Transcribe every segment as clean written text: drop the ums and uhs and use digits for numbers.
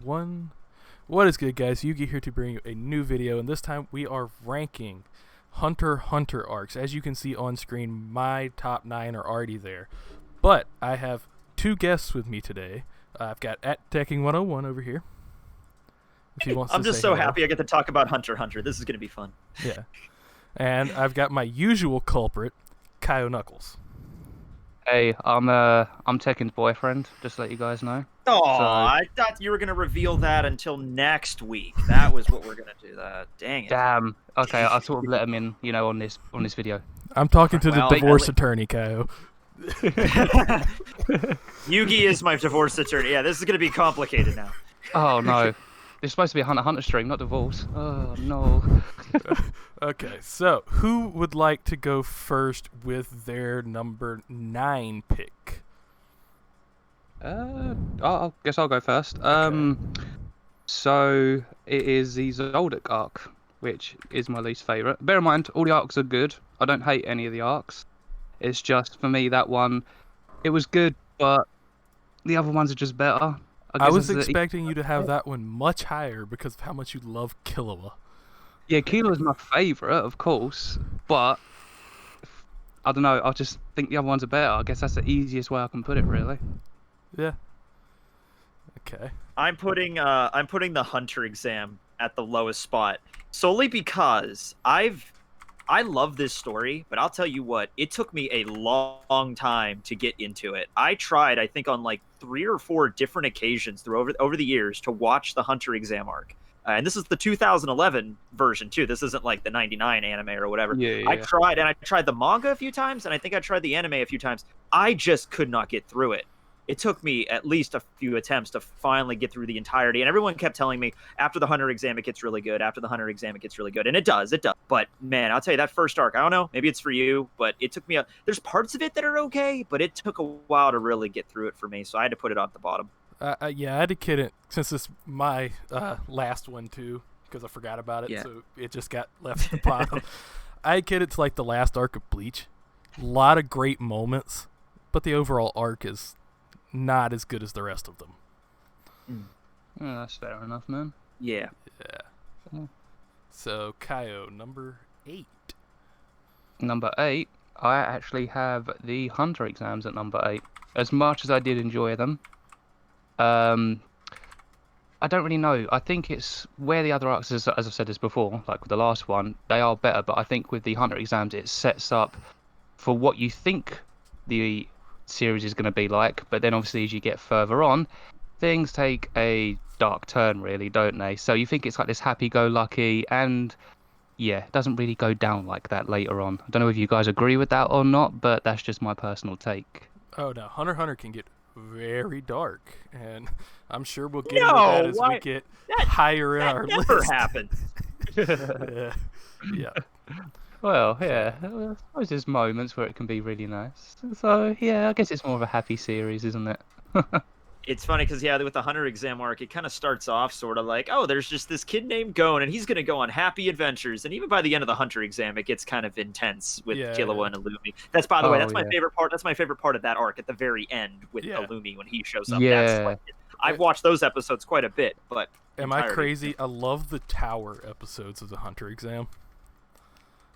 One. What is good, guys? Yugi here to bring you a new video, and this time we are ranking Hunter x Hunter arcs. As you can see on screen, my top 9 are already there. But I have two guests with me today. I've got at Tekking101 over here. If he wants I'm to just say so hello. happy I get to talk about Hunter x Hunter. This is going to be fun. Yeah. And I've got my usual culprit, Kaioknuckles. Hey, I'm Tekken's boyfriend, just to let you guys know. Oh, So- I thought you were going to reveal that until next week. That was what we're going to do. That. Dang it. Damn. Okay, I sort of let him in, on this video. I'm talking to the Well, divorce attorney, Kaio. Yugi is my divorce attorney. Yeah, this is going to be complicated now. Oh no, it's supposed to be a Hunter x Hunter stream, not divorce. Oh no. Okay, so who would like to go first with their number 9 pick? I guess I'll go first. So it is the Zoldak arc, which is my least favorite. Bear in mind, all the arcs are good. I don't hate any of the arcs. It's just for me that one, it was good, but the other ones are just better. I was expecting you to have that one much higher because of how much you love Killua. Yeah, Kilo is my favourite, of course, but I don't know. I just think the other ones are better. I guess that's the easiest way I can put it, really. Yeah. Okay. I'm putting the Hunter exam at the lowest spot solely because I love this story, but I'll tell you what, it took me a long time to get into it. I tried, I think, on like 3 or 4 different occasions over the years to watch the Hunter exam arc. And this is the 2011 version too. This isn't like the 99 anime or whatever. Yeah. I tried the manga a few times, and I think I tried the anime a few times. I just could not get through it. It took me at least a few attempts to finally get through the entirety. And everyone kept telling me, after the Hunter exam, it gets really good. After the Hunter exam, it gets really good. And it does. But, man, I'll tell you, that first arc, I don't know. Maybe it's for you, but it took me there's parts of it that are okay, but it took a while to really get through it for me. So I had to put it at the bottom. Yeah, I had to kid it since it's my last one, too, because I forgot about it, so it just got left at the bottom. I kid it to, like, the last arc of Bleach. A lot of great moments, but the overall arc is not as good as the rest of them. Yeah, that's fair enough, man. Yeah. So, Kaio, number 8. Number 8, I actually have the Hunter exams at number 8. As much as I did enjoy them, I don't really know. I think it's where the other arcs, as I've said this before, like with the last one, they are better, but I think with the Hunter exams, it sets up for what you think the series is going to be like, but then obviously as you get further on, things take a dark turn, really, don't they? So you think it's like this happy-go-lucky, and yeah, it doesn't really go down like that later on. I don't know if you guys agree with that or not, but that's just my personal take. Oh, no, Hunter x Hunter can get very dark, and I'm sure we'll get into that as we get higher in our list. That never happened. Yeah. Well, yeah, I suppose there's moments where it can be really nice. So, yeah, I guess it's more of a happy series, isn't it? It's funny because, with the Hunter exam arc, it kind of starts off sort of like, oh, there's just this kid named Gon, and he's going to go on happy adventures. And even by the end of the Hunter exam, it gets kind of intense with Killua and Illumi. That's, by the way, that's my favorite part. That's my favorite part of that arc at the very end with Illumi when he shows up. Yeah. That's like, I've watched those episodes quite a bit, but... Am I crazy? I love the tower episodes of the Hunter exam.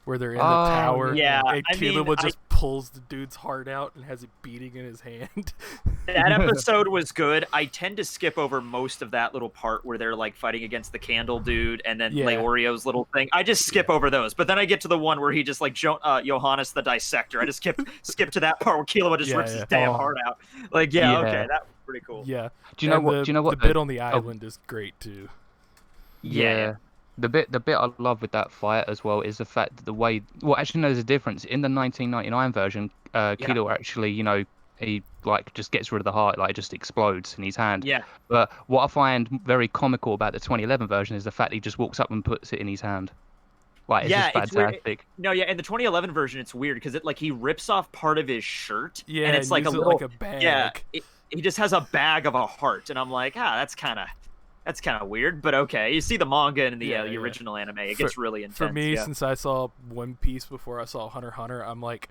Where they're in the tower, and Killua just pulls the dude's heart out and has it beating in his hand. That episode was good. I tend to skip over most of that little part where they're like fighting against the candle dude and then Leorio's little thing. I just skip over those. But then I get to the one where he just like Johannes the Dissector. I just skip to that part where Killua just rips his damn heart out. Like, okay, that was pretty cool. Yeah. Do you know what? The bit on the island is great too. Yeah. The bit I love with that fight as well is the fact that the way... Well, actually, no, there's a difference. In the 1999 version, Killua actually, he, like, just gets rid of the heart, like, it just explodes in his hand. Yeah. But what I find very comical about the 2011 version is the fact he just walks up and puts it in his hand. Like, it's just fantastic. In the 2011 version, it's weird, because it, like, he rips off part of his shirt, and it's like like a bag. Yeah, he just has a bag of a heart, and I'm like, that's kind of weird, but okay. You see the manga and the original anime, it gets really intense. For me, since I saw One Piece before I saw Hunter x Hunter, I'm like,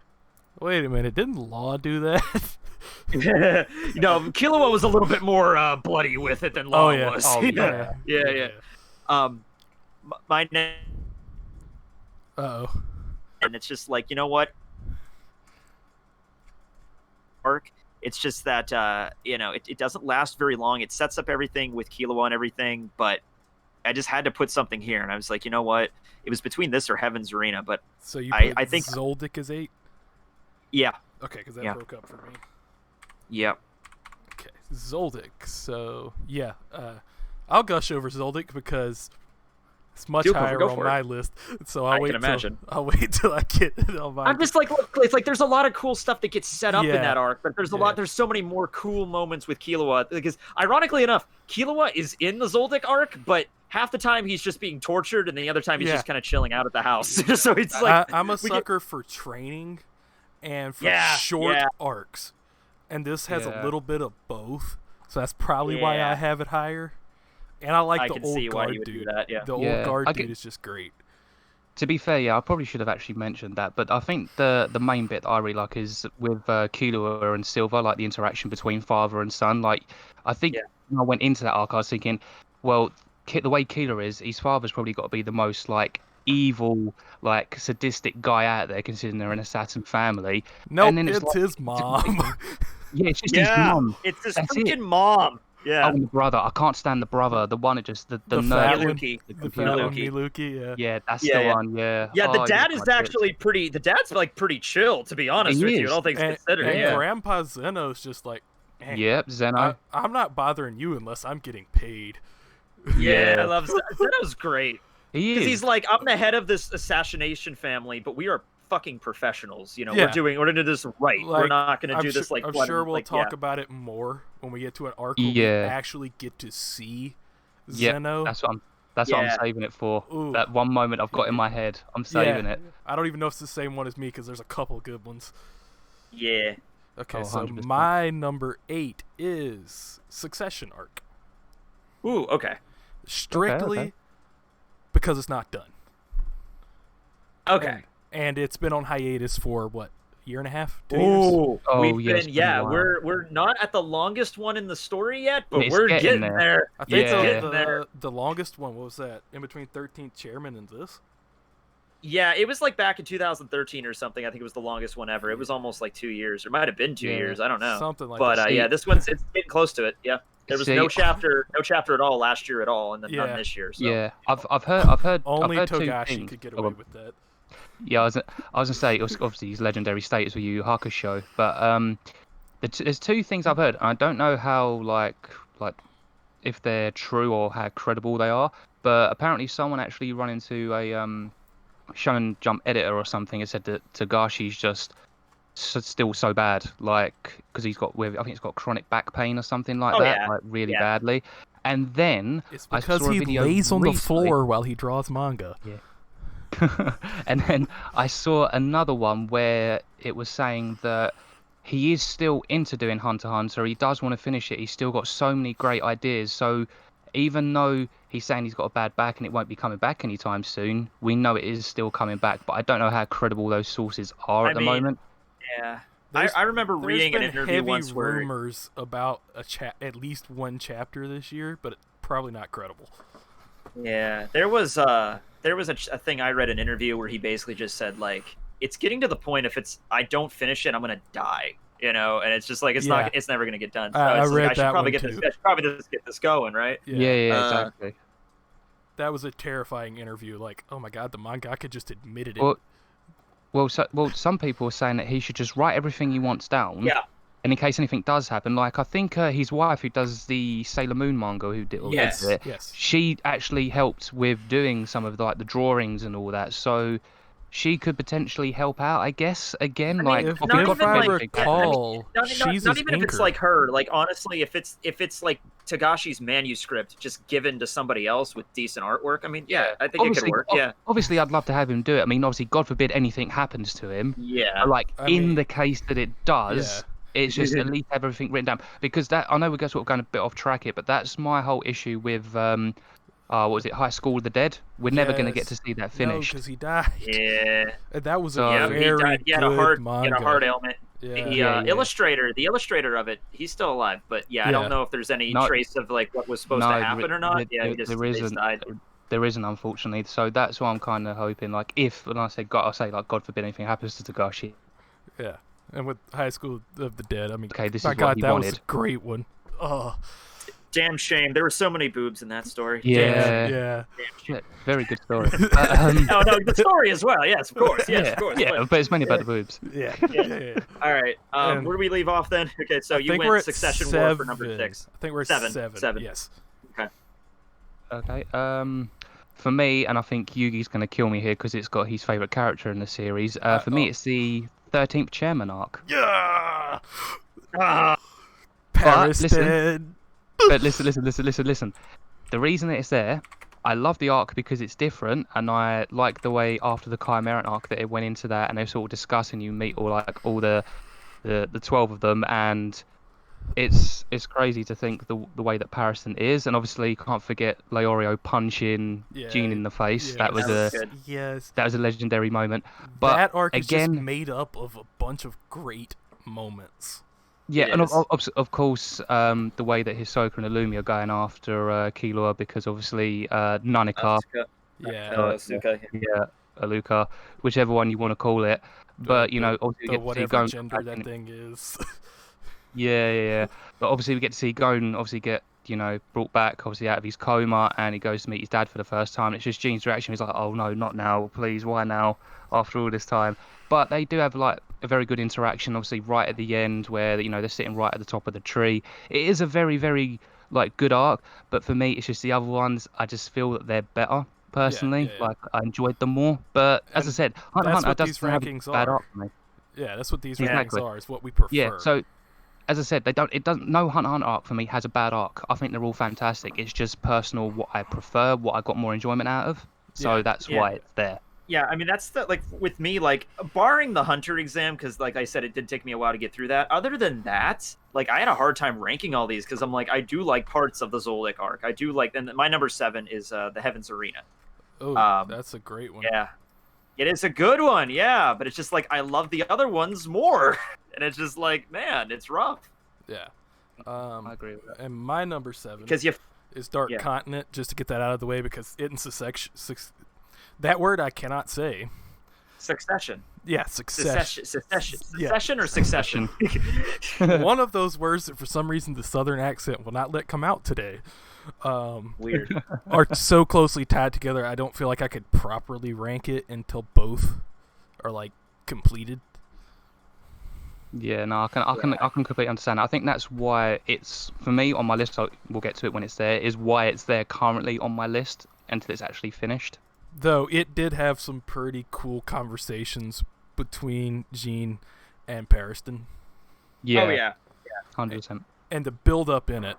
wait a minute, didn't Law do that? Killua was a little bit more bloody with it than Law was. Oh, yeah. yeah. My name. Uh-oh. And it's just like, you know what? Arc. It's just that it doesn't last very long. It sets up everything with Killua and everything, but I just had to put something here, and I was like, you know what? It was between this or Heaven's Arena, but so you put I think Zoldak is 8? Yeah. Okay, because that broke up for me. Yep. Okay, Zoldak. So yeah, I'll gush over Zoldak because it's much higher on my list. So I'll wait till I get it on my. I'm just like, look, it's like there's a lot of cool stuff that gets set up in that arc, but there's there's so many more cool moments with Killua, because ironically enough, Killua is in the Zoldak arc, but half the time he's just being tortured, and the other time he's just kind of chilling out at the house. So it's like I'm a sucker for training and for short arcs, and this has a little bit of both, so that's probably why I have it higher. And I like the old guard dude. The old guard dude is just great. To be fair, I probably should have actually mentioned that, but I think the main bit that I really like is with Killua and Silver, like the interaction between father and son. Like, I think when I went into that arc, I was thinking, well, the way Killua is, his father's probably got to be the most like evil, like sadistic guy out there, considering they're an assassin family. No, it's his mom. Yeah, it's just his mom. It's his freaking mom. Yeah. Oh, and the brother. I can't stand the brother. The one that just the Miluki. The Miluki, yeah, that's the one. Yeah. Yeah, the dad is actually pretty. The dad's like pretty chill, to be honest with you. All things considered. And Grandpa Zeno's just like, yep, Zeno. I'm not bothering you unless I'm getting paid. Yeah, I love Zeno's great. He is. Because he's like, I'm the head of this assassination family, but we are fucking professionals. You know, we're gonna do this right. Like, we're not gonna do this like. I'm sure we'll talk about it more when we get to an arc where we actually get to see Zeno. That's what I'm saving it for. Ooh. That one moment I've got in my head, I'm saving it. I don't even know if it's the same one as me because there's a couple good ones. Yeah. Okay, so my number 8 is Succession arc. Ooh, okay. Strictly because it's not done. Okay. And it's been on hiatus for what, year and a half, 2 years? Oh, we're not at the longest one in the story yet, but we're getting there. I think the longest one, what was that? In between 13th Chairman and this? Yeah, it was like back in 2013 or something. I think it was the longest one ever. It was almost like 2 years. It might have been 2 years. I don't know. Something like that. But yeah, this one's it's getting close to it. Yeah. There was no chapter at all last year at all, and then none this year. So. Yeah, I've heard. Only I've heard Togashi could get away with that. Yeah, I was gonna say, it was obviously his legendary status with Yu Yu Hakusho, but there's 2 things I've heard. I don't know how like if they're true or how credible they are, but apparently someone actually run into a Shonen Jump editor or something and said that Togashi's just still so bad, like because he's got I think he's got chronic back pain or something like that, like really badly. And then it's because he lays on the floor while he draws manga. Yeah. And then I saw another one where it was saying that he is still into doing Hunter x Hunter. He does want to finish it. He's still got so many great ideas. So even though he's saying he's got a bad back and it won't be coming back anytime soon, we know it is still coming back. But I don't know how credible those sources are at the moment. Yeah. I remember reading an interview once where rumors about at least one chapter this year, but probably not credible. Yeah, there was a thing I read, an interview where he basically just said like, it's getting to the point if I don't finish it, I'm gonna die, you know, and it's just like it's never gonna get done. So I read I should probably get this going, right? Yeah, exactly. That was a terrifying interview. Like, oh my god, the mangaka just admitted it. Well, some people are saying that he should just write everything he wants down. Yeah. And in case anything does happen, like I think his wife, who does the Sailor Moon manga, who did it, she actually helped with doing some of the drawings and all that. So she could potentially help out, I guess. Again, not even if it's like her. Like honestly, if it's like Togashi's manuscript just given to somebody else with decent artwork, I mean, I think it could work. Obviously, I'd love to have him do it. I mean, obviously, God forbid anything happens to him. Yeah. But in the case that it does. Yeah. It's just at least have everything written down, because that I know we're sort of going a bit off track here, but that's my whole issue with what was it, High School of the Dead? We're never going to get to see that finished. No, because he died. Yeah, That was a very he had a heart manga. He had a heart ailment. The illustrator of it, he's still alive, but I don't know if there's any trace of like what was supposed to happen or not. He just died. There isn't, unfortunately. So that's why I'm kind of hoping, like, if, and I say God forbid anything happens to Togashi. Yeah, and with High School of the Dead, I mean, okay, this my is God, what he that wanted. was a great one. Oh, damn shame. There were so many boobs in that story. Yeah. Very good story. No, the story as well. Yes, of course. Yes, of course. Yeah, but it's mainly about the boobs. Yeah. All right. Where do we leave off then? Okay, so you went Succession War for number 6. I think we're at 7. Yes. Okay. For me, and I think Yugi's going to kill me here because it's got his favourite character in the series. For me, it's the 13th Chairman arc. Yeah. Paris dead. But listen. The reason that it's there, I love the arc because it's different, and I like the way after the Chimera Ant arc that it went into that, and they're sort of discussing. You meet all the 12 of them, and it's crazy to think the way that Pariston is, and obviously you can't forget Leorio punching Jean in the face. Yeah, that was that was a legendary moment. But that arc again, is just made up of a bunch of great moments. Yeah, and of course, the way that Hisoka and Illumi are going after Killua, because obviously Nanika, Aluka, whichever one you want to call it. But obviously we get to see Gon. Gender that thing is. Yeah. But obviously we get to see Gon obviously get brought back obviously out of his coma, and he goes to meet his dad for the first time. It's just Jean's reaction. He's like, "Oh no, not now, please! Why now? After all this time?" But they do have like a very good interaction, obviously right at the end where they're sitting right at the top of the tree. It is a very, very like good arc, but for me it's just the other ones. I just feel that they're better personally. Like I enjoyed them more. But as I said, Hunter x Hunter doesn't have a bad arc for me. Yeah, that's what these rankings are. Is what we prefer. Yeah. So as I said, no Hunter x Hunter arc for me has a bad arc. I think they're all fantastic. It's just personal what I prefer, what I got more enjoyment out of. So that's why it's there. Yeah, I mean, that's with me, like, barring the Hunter exam, because, like I said, it did take me a while to get through that. Other than that, like, I had a hard time ranking all these, because I'm like, I do like parts of the Zoldak arc. I do like, and my number 7 is the Heaven's Arena. Oh, that's a great one. Yeah. It is a good one, yeah, but it's just like, I love the other ones more. And it's just like, man, it's rough. Yeah. I agree with that. And my number 7 is Dark Continent, just to get that out of the way, because it and that word I cannot say. Succession. Yeah, succession. Succession or succession? One of those words that for some reason the southern accent will not let come out today. Weird. Are so closely tied together, I don't feel like I could properly rank it until both are like completed. Yeah, no, I can completely understand. I think that's why it's for me on my list. We'll get to it when it's there. Is why it's there currently on my list until it's actually finished. Though it did have some pretty cool conversations between Jean and Pariston. Yeah. Oh yeah. 100%. And the build up in it,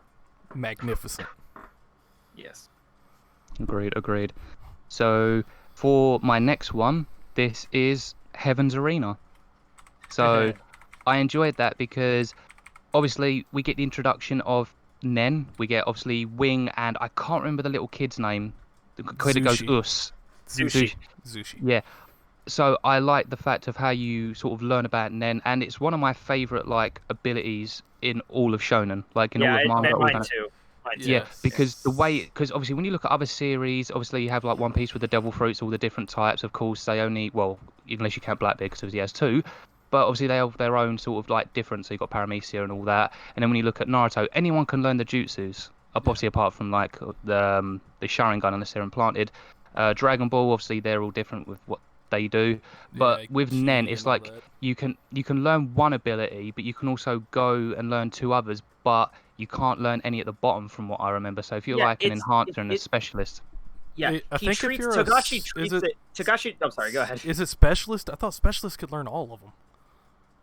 magnificent. Yes. Agreed. So for my next one, this is Heaven's Arena. So I enjoyed that because obviously we get the introduction of Nen. We get obviously Wing, and I can't remember the little kid's name. The kid that goes us. Zushi. Yeah. So I like the fact of how you sort of learn about Nen, and it's one of my favorite like abilities in all of Shonen, like in all of manga. Mine too. Yeah, because because obviously when you look at other series, obviously you have like One Piece with the devil fruits, all the different types. Of course, they only unless you count Blackbeard because he has 2, but obviously they have their own sort of like different. So you got Paramecia and all that, and then when you look at Naruto, anyone can learn the jutsus. Obviously, apart from like the Sharingan unless they're implanted. Dragon Ball, obviously they're all different with what they do, but with Nen, it's like you can learn one ability, but you can also go and learn 2 others, but you can't learn any at the bottom from what I remember. So if you're like an enhancer and a specialist, I think Togashi treats it. Togashi, I'm sorry, go ahead. Is it specialist? I thought specialist could learn all of them.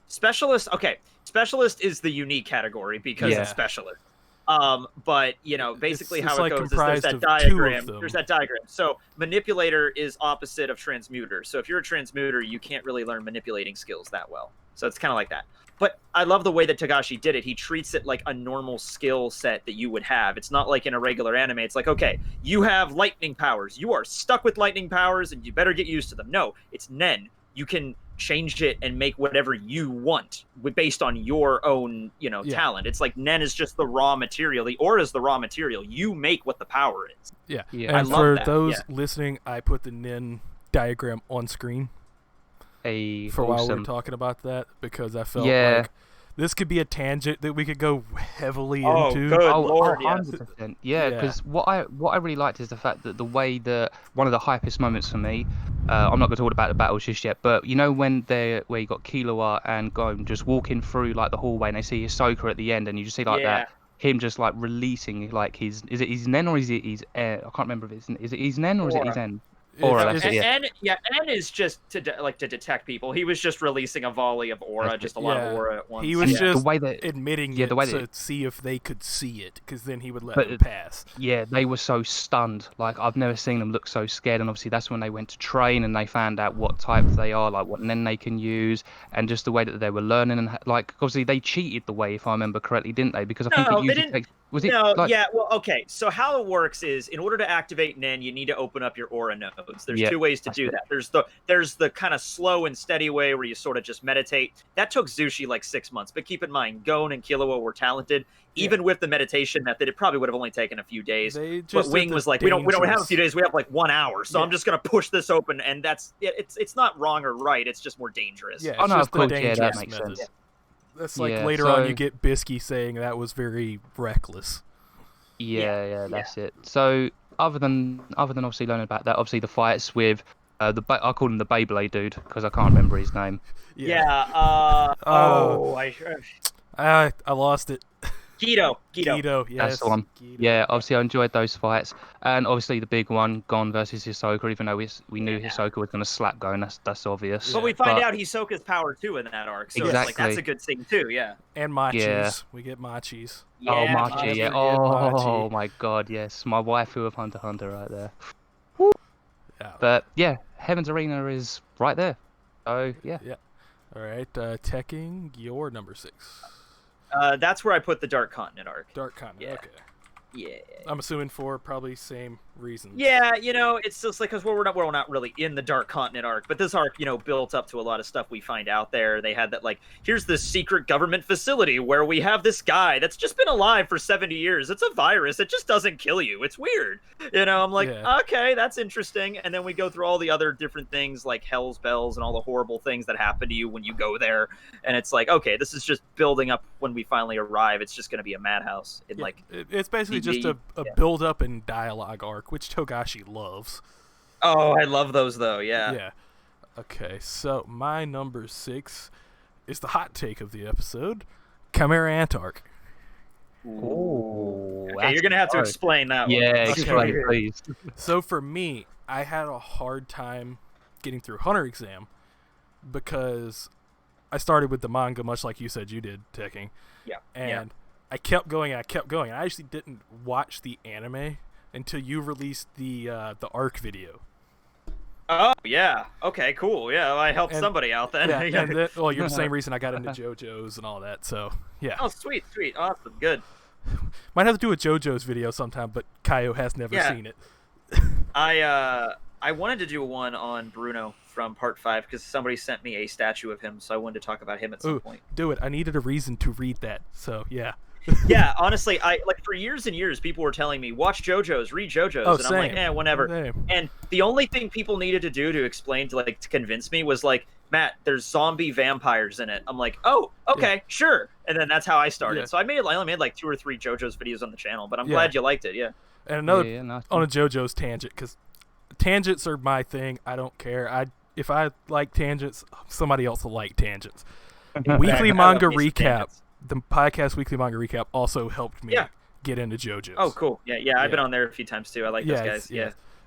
Specialist, okay. Specialist is the unique category because it's specialist. But basically how it goes is there's that diagram. There's that diagram. So manipulator is opposite of transmuter. So if you're a transmuter, you can't really learn manipulating skills that well. So it's kind of like that. But I love the way that Togashi did it. He treats it like a normal skill set that you would have. It's not like in a regular anime. It's like, okay, you have lightning powers. You are stuck with lightning powers and you better get used to them. No, it's Nen. You can change it and make whatever you want based on your own, talent. It's like Nen is just the raw material. The aura is the raw material. You make what the power is. Yeah. Yeah. And for those listening, I put the Nen diagram on screen while we were talking about that, because I felt like this could be a tangent that we could go heavily into. Good Lord, 100%. Yeah, because what I really liked is the fact that the way that one of the hypest moments for me, I'm not going to talk about the battles just yet, but you know where you got Killua and Gon just walking through like the hallway and they see Hisoka at the end, and you just see like that him just like releasing like his Nen or is it his I can't remember if is it his Nen or is it his N? Aura, N is just to detect people. He was just releasing a volley of aura, just a lot of aura at once. He was just admitting it to see if they could see it, because then he would let them pass. Yeah, they were so stunned. Like, I've never seen them look so scared, and obviously that's when they went to train and they found out what type they are, like what Nen they can use, and just the way that they were learning. And like, obviously they cheated the way, if I remember correctly, didn't they? Because I think it usually takes... Okay. So how it works is, in order to activate Nen, you need to open up your aura nodes. There's two ways to do that. There's the kind of slow and steady way where you sort of just meditate. That took Zushi like 6 months, but keep in mind, Gon and Killua were talented. Even with the meditation method, it probably would have only taken a few days. But Wing was like, we don't have a few days. We have like 1 hour, so I'm just gonna push this open, and that's it's not wrong or right. It's just more dangerous. Yeah, of course, that makes sense. Yeah. That's like later on you get Bisky saying that was very reckless. Yeah, that's it. So other than obviously learning about that, obviously the fights with I call him the Beyblade dude because I can't remember his name. I lost it. Guido, yes. That's the one. Guido. Yeah, obviously I enjoyed those fights, and obviously the big one, Gon versus Hisoka. Even though we knew Hisoka was going to slap Gon, that's obvious. But we find out Hisoka's power too in that arc, so it's like that's a good thing too. Yeah. And Machis, we get Machis. Machi, yeah. Oh my God, yes, my waifu of Hunter x Hunter right there. Yeah. But yeah, Heaven's Arena is right there. So yeah. All right, Tekking, your number 6. That's where I put the Dark Continent arc. Dark Continent, okay. Yeah. I'm assuming for probably same reasons. Yeah, it's just like, because we're not really in the Dark Continent arc, but this arc, built up to a lot of stuff we find out there. They had that, like, here's this secret government facility where we have this guy that's just been alive for 70 years. It's a virus. It just doesn't kill you. It's weird. I'm like, okay, that's interesting. And then we go through all the other different things like Hell's Bells and all the horrible things that happen to you when you go there. And it's like, okay, this is just building up when we finally arrive. It's just going to be a madhouse. It's basically just a build up and dialogue arc, which Togashi loves. Oh, I love those though. Yeah. Okay, so my number 6 is the hot take of the episode, Chimera Ant Arc. Ooh, okay, you're gonna have to explain that one. Yeah, explain, please. So for me, I had a hard time getting through Hunter exam because I started with the manga, much like you said you did, Tekking. Yeah. And I kept going. I actually didn't watch the anime until you released the arc video. Oh yeah. Okay. Cool. Yeah, I helped somebody out then. Yeah. And then, well, you're the same reason I got into JoJo's and all that. So yeah. Oh, sweet, awesome, good. Might have to do a JoJo's video sometime, but Kaio has never seen it. I wanted to do one on Bruno from Part 5 because somebody sent me a statue of him, so I wanted to talk about him at some point. Do it. I needed a reason to read that. So yeah. Yeah, honestly, for years and years, people were telling me, watch JoJo's, read JoJo's, and I'm like, whenever. Same. And the only thing people needed to do to explain, to convince me was like, Matt, there's zombie vampires in it. I'm like, oh, okay, sure. And then that's how I started. Yeah. So I only made like 2 or 3 JoJo's videos on the channel, but I'm glad you liked it, yeah. And another, on a JoJo's tangent, because tangents are my thing. I don't care. If I like tangents, somebody else will like tangents. Weekly Manga Recap. The podcast Weekly Manga Recap also helped me get into JoJo's. Oh, cool. Yeah, I've been on there a few times too. I like those guys.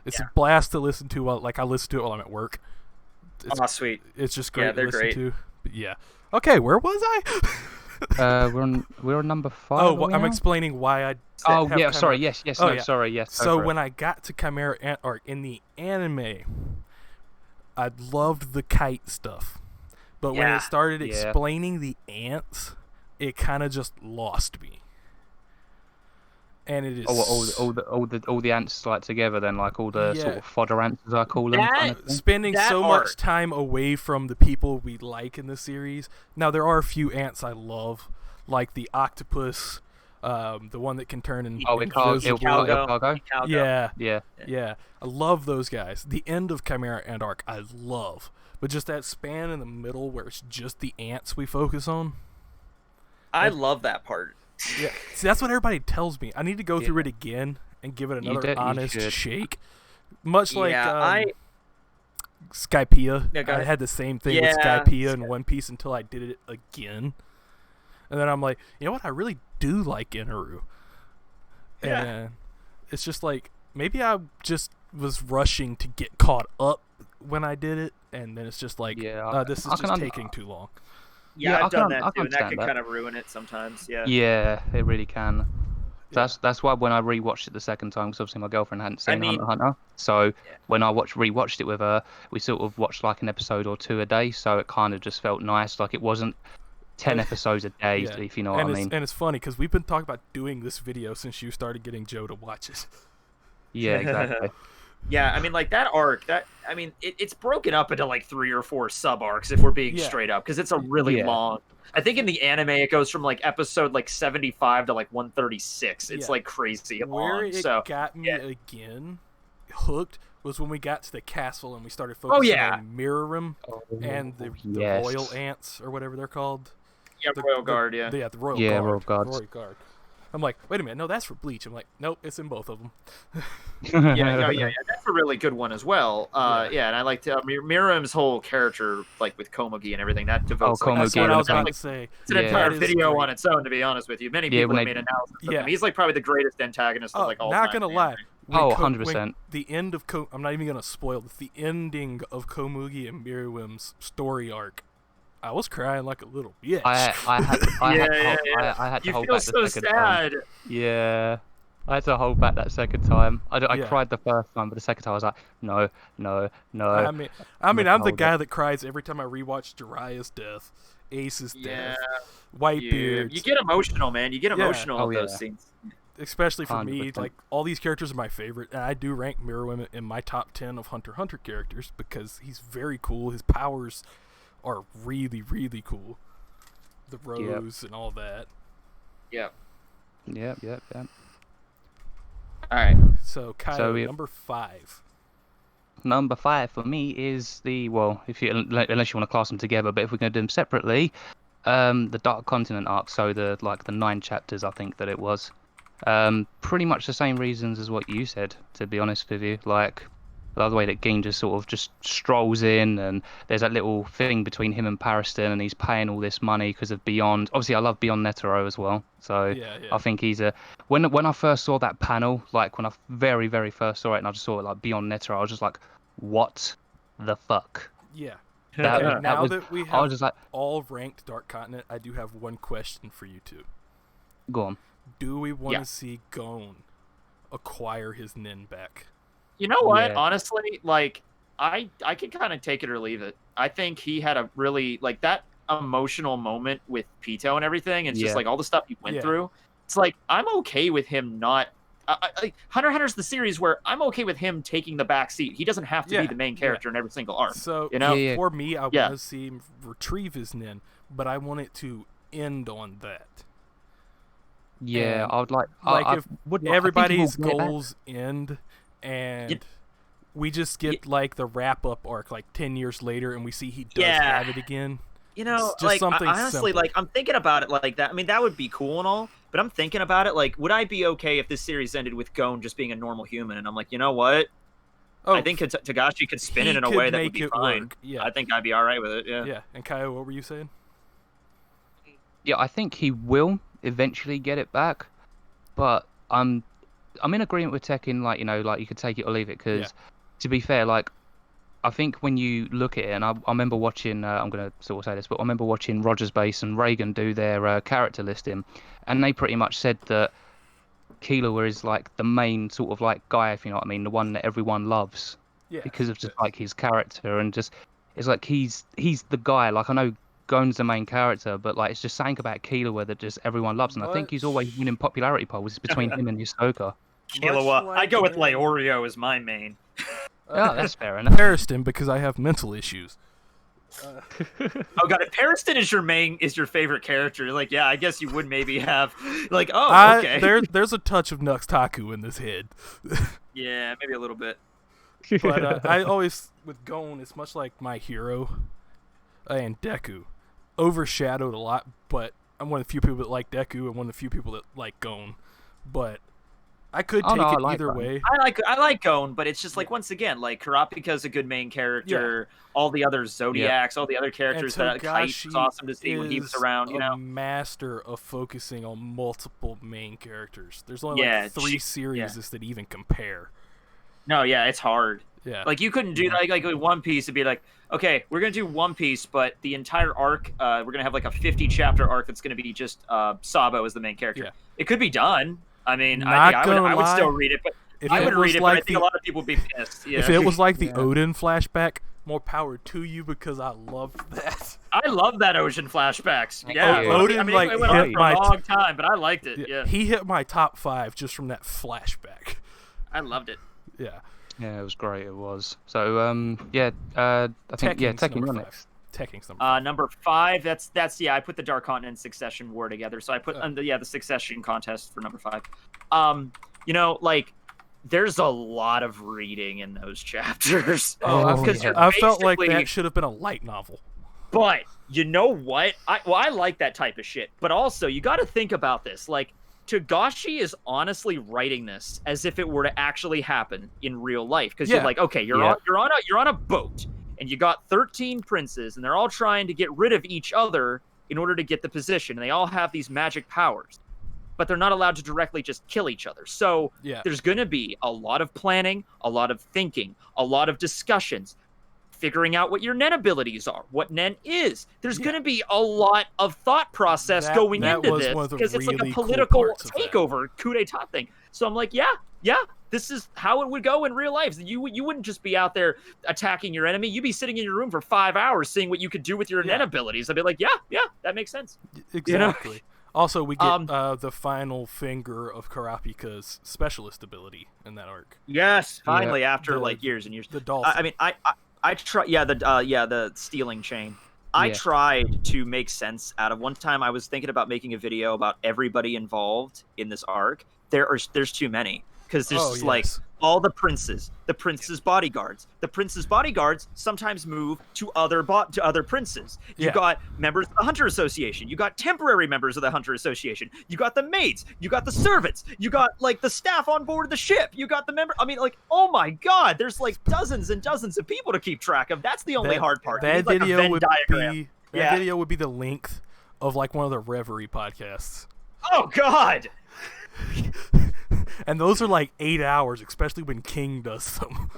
It's a blast to listen to. I listen to it while I'm at work. Sweet. It's just great to listen to. But yeah. Okay, where was I? We're on number 5. Oh, well, I'm explaining why I. Sorry. Yes. Sorry. Yes. So when I got to Chimera Ant Arc in the anime, I loved the kite stuff, but when it started explaining the ants, it kind of just lost me. and it is all the ants like together. Then like all the sort of fodder ants, as I call them. Kind of thing. Spending so much time away from the people we like in the series. Now there are a few ants I love, like the octopus. The one that can turn invisible. Cargo. Yeah. I love those guys. The end of Chimera Ant Arc, I love. But just that span in the middle where it's just the ants we focus on. I love that part. Yeah. See, that's what everybody tells me. I need to go through it again and give it another honest shake. Much like Skypiea. I had the same thing with Skypiea in One Piece until I did it again. And then I'm like, you know what? I really do like Inaru. And it's just like, maybe I just was rushing to get caught up when I did it. And then it's just like, this is just taking too long. Yeah, I've done that too. And that can kind of ruin it sometimes. Yeah, it really can. That's why when I rewatched it the second time, because obviously my girlfriend hadn't seen Hunter x Hunter, so when I rewatched it with her, we sort of watched like an episode or two a day, so it kind of just felt nice. Like it wasn't 10 episodes a day, if you know what I mean. And it's funny because we've been talking about doing this video since you started getting Joe to watch it. Yeah, exactly. Yeah, I mean, like that arc, it's broken up into like 3 or 4 sub arcs if we're being straight up, because it's a really long. I think in the anime it goes from like episode like 75 to like 136. It's like crazy long. Where it got me again hooked was when we got to the castle and we started focusing on Miriam and the royal ants or whatever they're called. Yeah, Royal Guard, the Royal Guard. Royal Guard. I'm like, wait a minute, no, that's for Bleach. I'm like, nope, it's in both of them. yeah, that's a really good one as well. And I liked Miriam's whole character, like with Komugi and everything. That devotes. That's what I was about to say. It's an entire video on its own, to be honest with you. Many people have made analysis of him. He's like probably the greatest antagonist of like all time. Not gonna lie. 100%. The end of I'm not even gonna spoil this. The ending of Komugi and Miriam's story arc. I was crying like a little bitch. I had to hold back the second time. Yeah. I had to hold back that second time. I cried the first time, but the second time I was like, no. I mean, I'm the guy that cries every time I rewatch Jiraiya's death, Ace's death, Whitebeard. You get emotional, man. You get emotional with those scenes. Especially for 100%. Me, like all these characters are my favorite, and I do rank Miriam in my top 10 of Hunter x Hunter characters because he's very cool. His powers are really, really cool. The rose and all that. Yep. All right. So Kaio, number 5. Number 5 for me is unless you want to class them together, but if we're going to do them separately, the Dark Continent arc. So the 9 chapters, I think that it was. Pretty much the same reasons as what you said, to be honest with you. Like, I love the way that Gin just sort of just strolls in, and there's that little thing between him and Pariston, and he's paying all this money because of Beyond. Obviously, I love Beyond Netero as well. So I think he's when I first saw that panel, like when I very, very first saw it, and I just saw it like Beyond Netero, I was just like, what the fuck? Yeah. Now that we have all ranked Dark Continent, I do have one question for you two. Go on. Do we want to see Gon acquire his Nin back? You know what? Yeah. Honestly, like I can kind of take it or leave it. I think he had a really like that emotional moment with Pito and everything, and just like all the stuff he went through. It's like I'm okay with him not. Hunter x Hunter's the series where I'm okay with him taking the back seat. He doesn't have to be the main character in every single arc. So for me, I want to see him retrieve his Nin, but I want it to end on that. Yeah, and I would like. If everybody's goals end, and we just get like the wrap up arc, like 10 years later, and we see he does have it again. You know, just like something honestly, simple. like I'm thinking about it like that. I mean, that would be cool and all, but I'm thinking about it like, would I be okay if this series ended with Gon just being a normal human? And I'm like, you know what? I think Togashi could spin it in a way that would be fine. Work. Yeah, I think I'd be all right with it. Yeah. Yeah. And Kaio, what were you saying? Yeah, I think he will eventually get it back, but I'm in agreement with Tekking. Like, you know, like you could take it or leave it. Because to be fair, like I think when you look at it, and I remember watching, I'm going to sort of say this, but I remember watching Rogers Base and Reagan do their character listing, and they pretty much said that Killua is like the main sort of like guy, if you know what I mean, the one that everyone loves because of just like his character, and just it's like he's the guy. Like I know Gon's the main character, but like it's just something about Killua that just everyone loves, and I think he's always winning popularity polls between him and Hisoka. Killua. Much I go with like Leorio as my main. Yeah, that's fair enough. Pariston, because I have mental issues. Oh god, if Pariston is your favorite character, like yeah, I guess you would maybe have like okay. There's a touch of Nuxtaku in this head. Yeah, maybe a little bit. But I always, with Gon, it's much like my hero and Deku. Overshadowed a lot, but I'm one of the few people that like Deku and one of the few people that like Gon. But I could take it either way. I like Gon, but it's just like once again, like Kurapika's a good main character. Yeah. All the other Zodiacs, all the other characters that Kite was awesome to see when he was around. You know, master of focusing on multiple main characters. There's only like 3 series that even compare. No, yeah, it's hard. Yeah, like you couldn't do that. Like with One Piece, it'd be like, okay, we're gonna do One Piece, but the entire arc, we're gonna have like a 50-chapter arc that's gonna be just Sabo as the main character. Yeah. It could be done. I mean, I would still read it, but I would read it, but I think a lot of people would be pissed. Yeah. If it was like the Odin flashback, more power to you because I loved that. I love that Ocean flashbacks. Yeah, Odin it went on for a long time, but I liked it. Yeah, he hit my top 5 just from that flashback. I loved it. Yeah. Yeah, it was great. It was. So I think Tekking next. Tekking's number 5. That's I put the Dark Continent Succession War together, so I put the Succession contest for number 5. Like there's a lot of reading in those chapters. I felt like that should have been a light novel. But you know what? I like that type of shit. But also, you got to think about this. Like, Togashi is honestly writing this as if it were to actually happen in real life. Because you're like, okay, you're on a boat, and you got 13 princes, and they're all trying to get rid of each other in order to get the position. And they all have these magic powers, but they're not allowed to directly just kill each other. So there's going to be a lot of planning, a lot of thinking, a lot of discussions, figuring out what your Nen abilities are, what Nen is. There's going to be a lot of thought process going into this because it's like a political takeover, coup d'etat thing. So I'm like, yeah, this is how it would go in real life. You wouldn't just be out there attacking your enemy. You'd be sitting in your room for 5 hours seeing what you could do with your Nen abilities. I'd be like, yeah, that makes sense. Exactly. You know? Also, we get the final finger of Kurapika's specialist ability in that arc. Yes, finally, after years and years. The dolphin. I try. The stealing chain. I tried to make sense out of. One time I was thinking about making a video about everybody involved in this arc. There's too many because there's like all the princes bodyguards. The princes' bodyguards sometimes move to other princes. You got members of the Hunter Association. You got temporary members of the Hunter Association. You got the maids. You got the servants. You got like the staff on board the ship. You got the member. I mean, like, oh my god, there's like dozens and dozens of people to keep track of. That's the only hard part. That video would be the length of like one of the Reverie podcasts. Oh god. And those are like 8 hours, especially when King does them.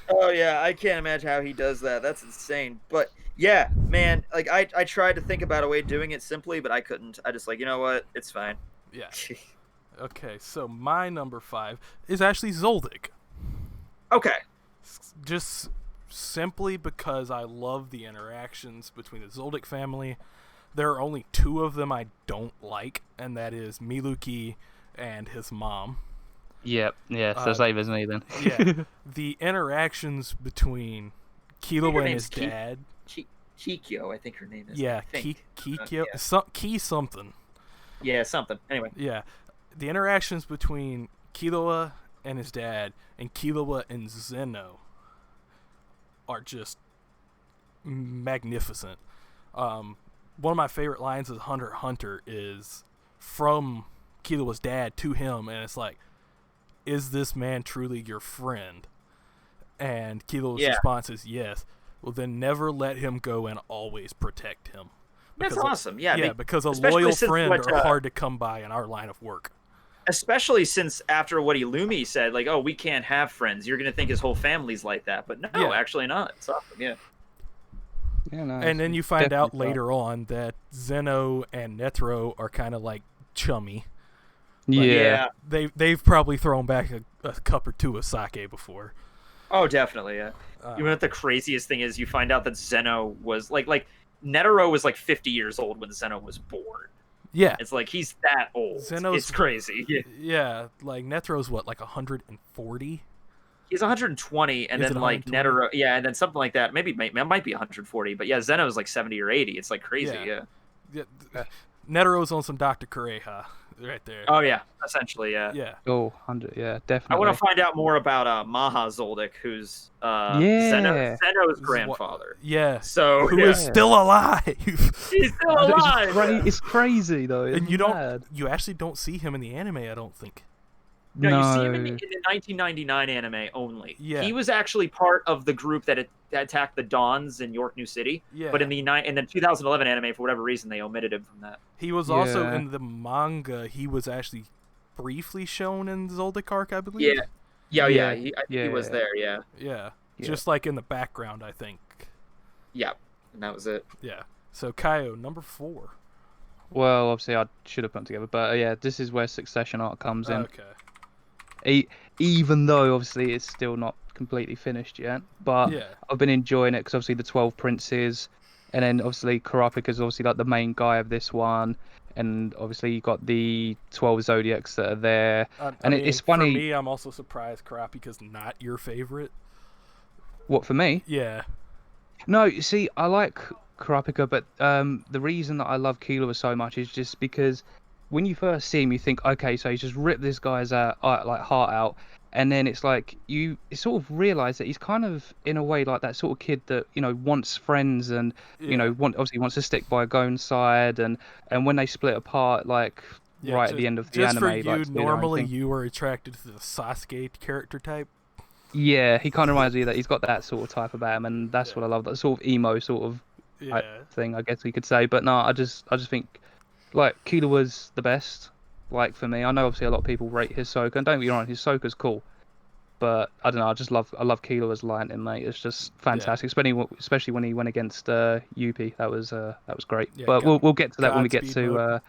Oh yeah, I can't imagine how he does that. That's insane. But yeah, man, like I tried to think about a way of doing it simply, but I couldn't. I just like, you know what? It's fine. Yeah. Okay, so my number 5 is actually Zoldak. Okay. Just simply because I love the interactions between the Zoldak family. There are only 2 of them I don't like, and that is Miluki and his mom. Yep, so same as me then. Yeah, the interactions between Killua and his dad. Kikyo, I think her name is. Yeah, Kikyo, Ki something. Yeah, something. Anyway. Yeah, the interactions between Killua and his dad and Killua and Zeno are just magnificent. One of my favorite lines of Hunter x Hunter is from Killua's dad to him, and it's like, is this man truly your friend? And Killua's response is yes. Well, then never let him go and always protect him. That's awesome. Yeah, because a loyal friend are hard to come by in our line of work. Especially since after what Illumi said, like, oh, we can't have friends. You're going to think his whole family's like that. But no, actually not. It's awesome, yeah. Yeah, no, and then you find out later on that Zeno and Netero are kind of like chummy. Yeah. They've probably thrown back a cup or 2 of sake before. Oh, definitely, yeah. You know what the craziest thing is? You find out that Zeno was like Netero was like 50 years old when Zeno was born. Yeah. It's like he's that old. It's crazy. Yeah, like Netero's what, like 140? He's 120, and Is then it like 120? Netero, and then something like that. Maybe it might be 140, but yeah, Zeno's like 70 or 80. It's like crazy. Yeah. Netero's on some Dr. Kureha right there. Oh yeah, essentially, yeah. Yeah. Oh, 100, yeah, I definitely. want to find out more about Maha Zoldak, who's Yeah. Zeno's grandfather. Yeah. So Who is still alive? He's still alive. It's crazy though. And It's you actually don't see him in the anime, I don't think. No, you see him in the 1999 anime only. Yeah. He was actually part of the group that attacked the Dons in York New City. Yeah. But in the 2011 anime, for whatever reason, they omitted him from that. He was also in the manga. He was actually briefly shown in Zoldak Arc, I believe. Yeah. I think he was there. Yeah. Yeah. Just like in the background, I think. Yeah, and that was it. Yeah. So Kaio, number 4. Well, obviously I should have put them together, but yeah, this is where Succession Arc comes in. Okay. Even though obviously it's still not completely finished yet, but I've been enjoying it because obviously the 12 princes, and then obviously Kurapika is obviously like the main guy of this one, and obviously you got the 12 zodiacs that are there, it's funny. For me, I'm also surprised Kurapika's not your favorite. What, for me? Yeah. No, you see, I like Kurapika, but the reason that I love Killua so much is just because when you first see him, you think, okay, so he's just ripped this guy's heart out, and then it's like you sort of realize that he's kind of in a way like that sort of kid that wants friends and obviously wants to stick by Gon's side, and when they split apart, like right at the end of the anime, for you, like normally you were attracted to the Sasuke character type. Yeah, he kind of reminds me that he's got that sort of type about him, and that's what I love, that sort of emo sort of thing, I guess we could say. But no, I just think like Killua's the best. Like for me, I know obviously a lot of people rate Hisoka, and don't get me wrong, Hisoka's cool, but I don't know, I love Killua's line in, mate. It's just fantastic, especially when he went against Yuppie. That was great. But we'll get to that when we get to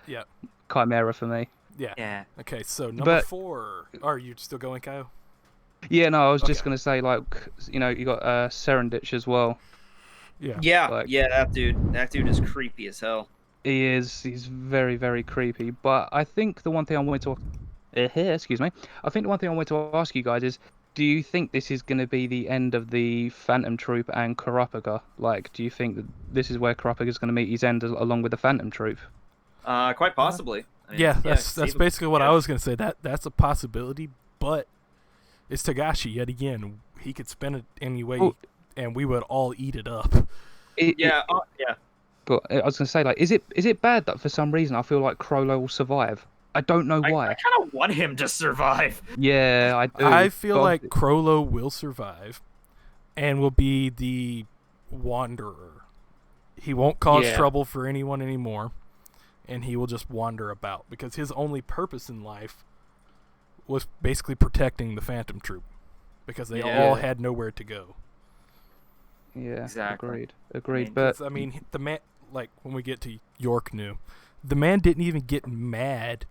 Chimera for me. Yeah. Okay, so number 4. Are you still going, Kaio? Yeah, no, I was just gonna say, like, you got Serenditch as well. Yeah, that dude is creepy as hell. He is. He's very, very creepy. But I think the one thing I wanted to I think the one thing I wanted to ask you guys is, do you think this is going to be the end of the Phantom Troop and Kurapika? Like, do you think that this is where Kurapika is going to meet his end along with the Phantom Troop? Quite possibly. I mean, that's basically what I was going to say. That's a possibility, but it's Togashi yet again. He could spin it any way, and we would all eat it up. But I was gonna say, like, is it bad that for some reason I feel like Crollo will survive? I don't know why. I kind of want him to survive. Yeah, I do. I feel like Crollo will survive, and will be the wanderer. He won't cause trouble for anyone anymore, and he will just wander about because his only purpose in life was basically protecting the Phantom Troop because they all had nowhere to go. Yeah, exactly. Agreed. I mean, the man, like when we get to York New, the man didn't even get mad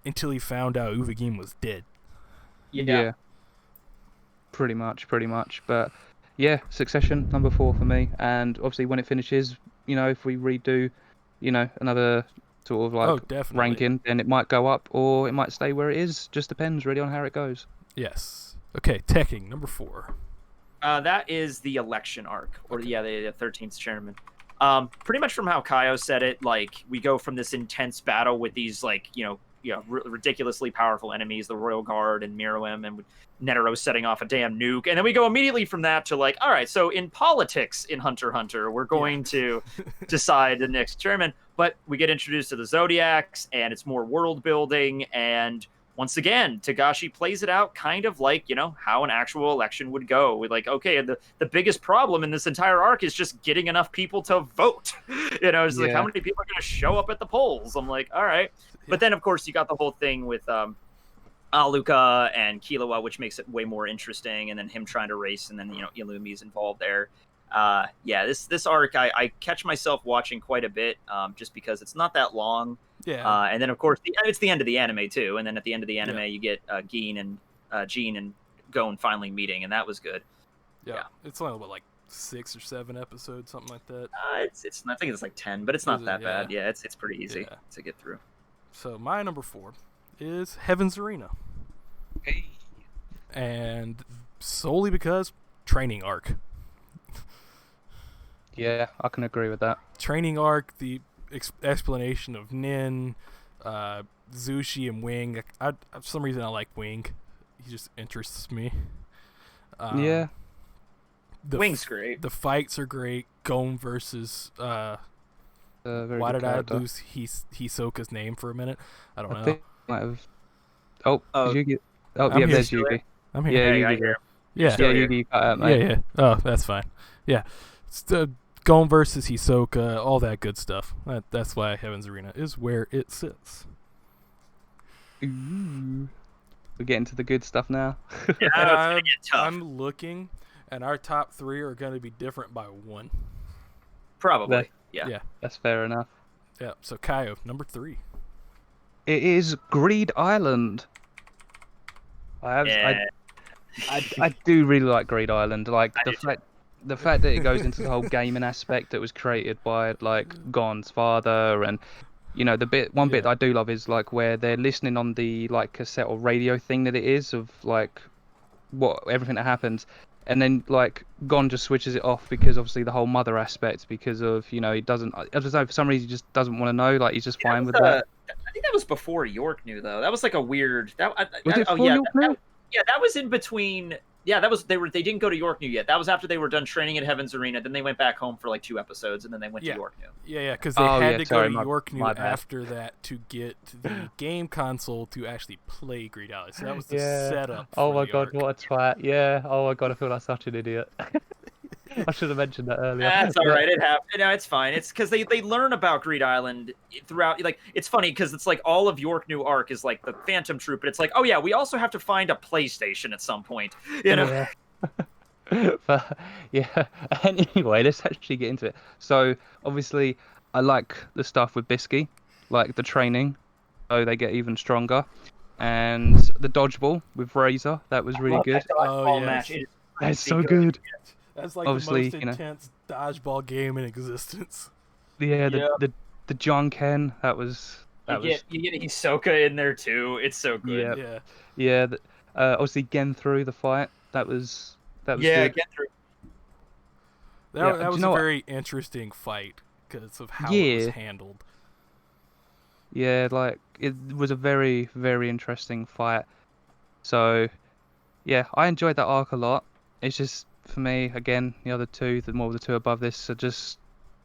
until he found out Uvagin was dead. Yeah. Pretty much. But yeah, Succession number 4 for me. And obviously when it finishes, if we redo, another sort of like ranking, then it might go up or it might stay where it is. Just depends really on how it goes. Yes. Okay, Tekking number 4. That is the election arc, or the 13th chairman. Pretty much from how Kaio said it, like we go from this intense battle with these like ridiculously powerful enemies, the Royal Guard and Meruem, and Netero setting off a damn nuke, and then we go immediately from that to like, all right, so in politics in Hunter x Hunter, we're going to decide the next chairman, but we get introduced to the Zodiacs, and it's more world building, and once again, Togashi plays it out kind of like, how an actual election would go. With like, okay, the biggest problem in this entire arc is just getting enough people to vote. It's like, how many people are going to show up at the polls? I'm like, all right. But then, of course, you got the whole thing with Aluka and Killua, which makes it way more interesting. And then him trying to race, and then, Illumi's involved there. This arc, I catch myself watching quite a bit just because it's not that long. Yeah. And then, of course, it's the end of the anime, too. And then at the end of the anime, you get Jean and Gon finally meeting, and that was good. Yeah. It's only, like, 6 or 7 episodes, something like that. It's I think it's like 10, but it's not that bad. Yeah, it's pretty easy to get through. So my number 4 is Heaven's Arena. Hey. And solely because training arc. Yeah, I can agree with that. Training arc, the explanation of Nin, Zushi, and Wing. For some reason, I like Wing. He just interests me. Yeah. Wing's great. The fights are great. Gon versus. Why did I lose Hisoka's name for a minute? I don't know. Think I might have... Oh, Yugi. Oh, I'm yeah, here. there's Yugi. I'm here. Yeah, Yugi. Yeah, Yugi, you cut out, mate. Yeah. Oh, that's fine. Yeah. It's the Gon versus Hisoka, all that good stuff. That's why Heaven's Arena is where it sits. Ooh. We're getting to the good stuff now. Yeah, it's gonna get tough. I'm looking, and our top 3 are going to be different by 1. Probably. Yeah. That's fair enough. Yeah. So Kaio, number 3. It is Greed Island. I do really like Greed Island. Like the fact that it goes into the whole gaming aspect that was created by like Gon's father, and you know bit that I do love is like where they're listening on the like cassette or radio thing that it is of like everything that happens, and then like Gon just switches it off because obviously the whole mother aspect, because of he doesn't, I don't know, for some reason he just doesn't want to know, like he's just fine with that. I think that was before York knew though. That was like a weird. Was it before York knew? That was in between. Yeah, that was they didn't go to York New yet. That was after they were done training at Heaven's Arena. Then they went back home for like 2 episodes, and then they went to York New. Yeah, because they had to go to York New after that to get the game console to actually play Greed Island. So that was the setup. Oh my god, what a twat! Yeah. Oh my god, I feel like such an idiot. I should have mentioned that earlier. That's all right. It happened. No, it's fine. It's because they learn about Greed Island throughout. Like it's funny because it's like all of York New Arc is like the Phantom Troop, but it's like, oh yeah, we also have to find a PlayStation at some point. You know. Yeah. But yeah. Anyway, let's actually get into it. So obviously, I like the stuff with Bisky, like the training, so they get even stronger, and the dodgeball with Razor. That was really good. Oh yeah. That's so good. That's like obviously, the most intense dodgeball game in existence. Yeah, the John Ken, you get Hisoka in there too. It's so good. Yeah. Obviously Gen through the fight. That was good. Gen through. That was a very interesting fight because of how it was handled. Yeah, like it was a very, very interesting fight. So, yeah, I enjoyed that arc a lot. It's just, for me, again, the other two, the two above this, are just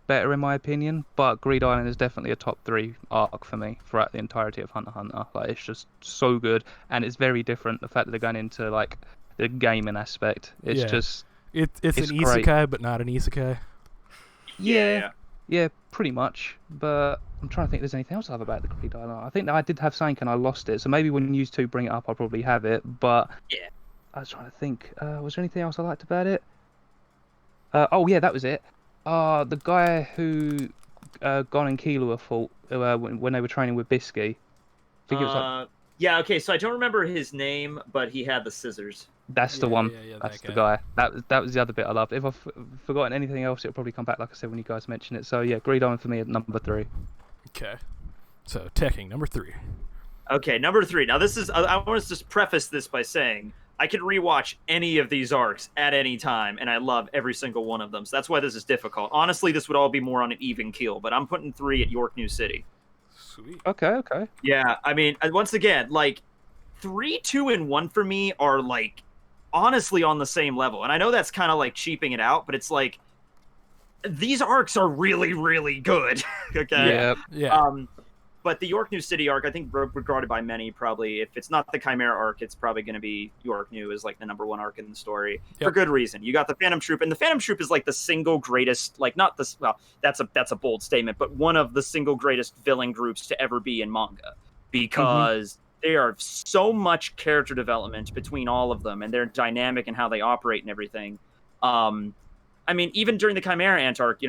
better in my opinion. But Greed Island is definitely a top 3 arc for me throughout the entirety of Hunter x Hunter. Like, it's just so good, and it's very different. The fact that they're going into like the gaming aspect, it's just it's an great. isekai, but not an isekai. Yeah, pretty much. But I'm trying to think if there's anything else I love about the Greed Island. I think that I did have something and I lost it. So maybe when you two bring it up, I'll probably have it. But yeah. I was trying to think. Was there anything else I liked about it? Oh yeah, that was it. The guy who Gon and Killua fought when they were training with Bisky. I think it was like... Yeah. Okay. So I don't remember his name, but he had the scissors. That's the one. That's the guy. That was the other bit I loved. If I've forgotten anything else, it'll probably come back, like I said, when you guys mention it. So yeah, Greed Island for me at number 3. Okay. So Tekking, number 3. Okay, number 3. Now this is. I want to just preface this by saying I can rewatch any of these arcs at any time, and I love every single one of them. So that's why this is difficult. Honestly, this would all be more on an even keel, but I'm putting 3 at York New City. Sweet. Okay. Yeah, I mean, once again, like 3, 2, and 1 for me are like honestly on the same level, and I know that's kind of like cheaping it out, but it's like these arcs are really, really good. Okay. Yeah. But the York New City arc, I think, regarded by many, probably, if it's not the Chimera arc, it's probably going to be York New as like the number 1 arc in the story for good reason. You got the Phantom Troop, and the Phantom Troop is like the single greatest, like not this. Well, that's a bold statement, but one of the single greatest villain groups to ever be in manga, because they are so much character development between all of them, and they're dynamic in how they operate and everything. I mean, even during the Chimera Ant arc,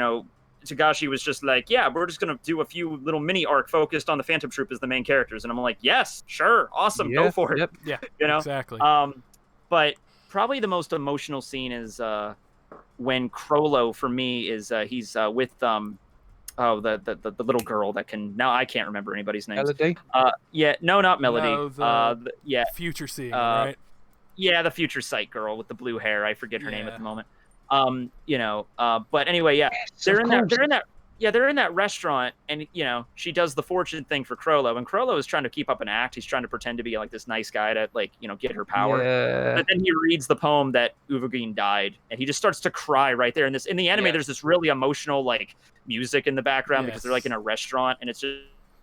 Togashi was just like, yeah, we're just going to do a few little mini arc focused on the Phantom Troop as the main characters. And I'm like, yes, sure. Awesome. Go for it. Yeah, exactly. Exactly. But probably the most emotional scene is when Crollo for me is he's with the little girl that can now I can't remember anybody's names. Melody? Yeah, no, not Melody. No, yeah, future seeing one, right? yeah, the future sight girl with the blue hair. I forget her name at Yeah. the moment. But anyway, yeah, Yes, they're of in course. they're in that restaurant, and she does the fortune thing for Crollo, and Crollo is trying to keep up an act. He's trying to pretend to be like this nice guy to get her power. Yeah. But then he reads the poem that Uvogin died, and he just starts to cry right there. And in the anime, there's this really emotional music in the the because they're in a restaurant, and it's just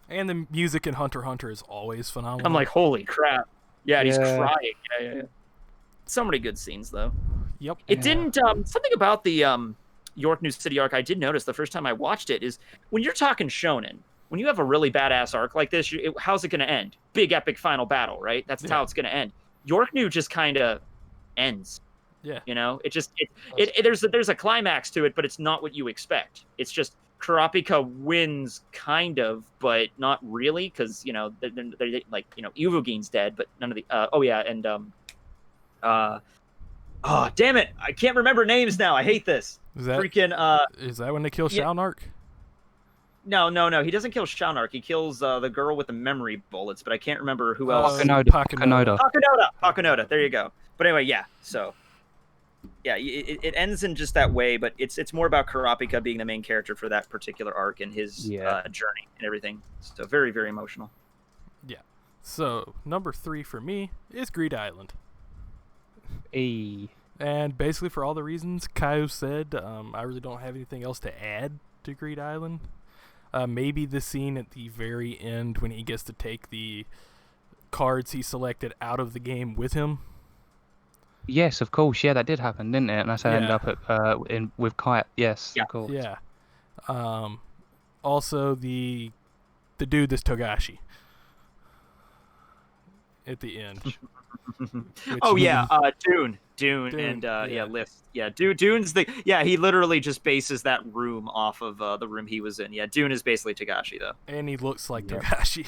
And the music in Hunter x Hunter is always phenomenal. I'm like, holy crap! Yeah, and he's Yeah. crying. Yeah. So many good scenes though. Yep. It didn't something about the York New City arc I did notice the first time I watched it is when you're talking shonen, when you have a really badass arc like this, how's it going to end? Big epic final battle, right? That's how it's going to end. York New just kind of ends. Yeah. There's a climax to it, but it's not what you expect. It's just Kurapika wins kind of, but not really because they're Uvogin's dead, but none of the oh damn it! I can't remember names now. I hate this. Is that is that when they kill Shaunark? No. He doesn't kill Shaunark. He kills the girl with the memory bullets, but I can't remember who else. Pakunoda. There you go. But anyway, yeah. So, yeah, it ends in just that way, but it's more about Kurapika being the main character for that particular arc and his journey and everything. So very, very emotional. Yeah. So number 3 for me is Greed Island. And basically for all the reasons Kaio said, I really don't have anything else to add to Greed Island. Maybe the scene at the very end when he gets to take the cards he selected out of the game with him. Yes, of course. Yeah, that did happen, didn't it? And that's how I ended up with Kaio. Yes, of course. Yeah. Also the dude that's Togashi at the end. Dune, and List. Yeah, Dune's he literally just bases that room off of the room he was in. Yeah, Dune is basically Togashi though. And he looks like Togashi.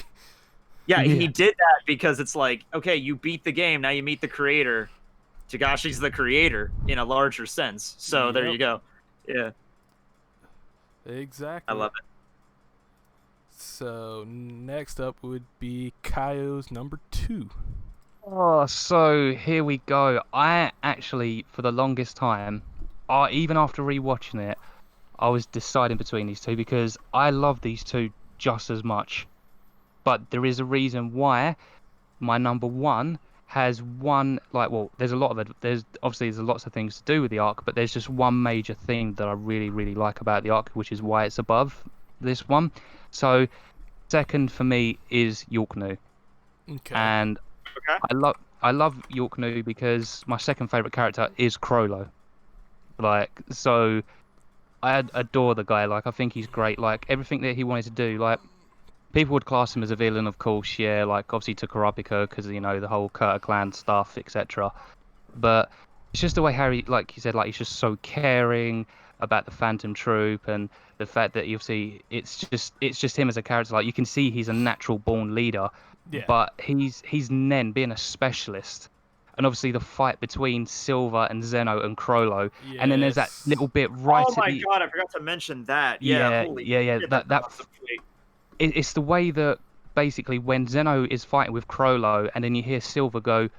Yeah, he did that because it's like, okay, you beat the game, now you meet the creator. Togashi's the creator in a larger sense. So there you go. Yeah. Exactly. I love it. So next up would be Kaio's number 2. Oh, so here we go. I actually, for the longest time, even after rewatching it, I was deciding between these two because I love these two just as much. But there is a reason why my number 1 has one, there's a lot of it. There's lots of things to do with the arc, but there's just one major thing that I really, really like about the arc, which is why it's above this one. So second for me is York New. Okay. And I love York New because my second favorite character is Crollo. So I adore the guy. I think he's great. Everything that he wanted to do. People would class him as a villain, of course. Yeah, obviously to Kurapika because the whole Kurta clan stuff, etc. But it's just the way Harry, like you said, he's just so caring about the Phantom Troop and the fact that obviously it's just him as a character. You can see he's a natural born leader. Yeah. But he's Nen being a specialist, and obviously the fight between Silver and Zeno and Crollo, and then there's that little bit right. Oh my god, I forgot to mention that. Yeah. It's the way that basically when Zeno is fighting with Crollo, and then you hear Silver go,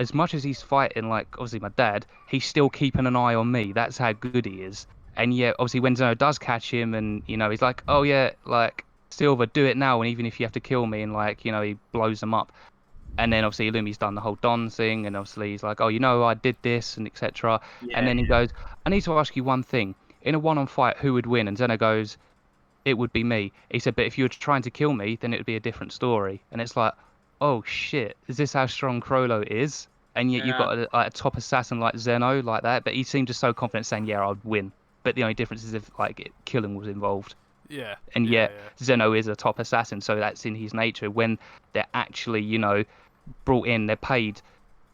as much as he's fighting obviously my dad, he's still keeping an eye on me. That's how good he is. And yeah, obviously when Zeno does catch him, and he's like, oh yeah, Silver, do it now, and even if you have to kill me, and he blows them up. And then obviously Illumi's done the whole Don thing, and obviously he's like, oh, I did this, and etc. And then he goes, I need to ask you one thing. In a one-on fight, who would win? And Zeno goes, it would be me. He said, but if you were trying to kill me, then it would be a different story. And it's like, oh shit, is this how strong Crollo is? And yet you've got a top assassin like Zeno like that, but he seemed just so confident saying, yeah, I'd win. But the only difference is if killing was involved. Yeah. And yet Zeno is a top assassin, so that's in his nature. When they're actually, brought in, they're paid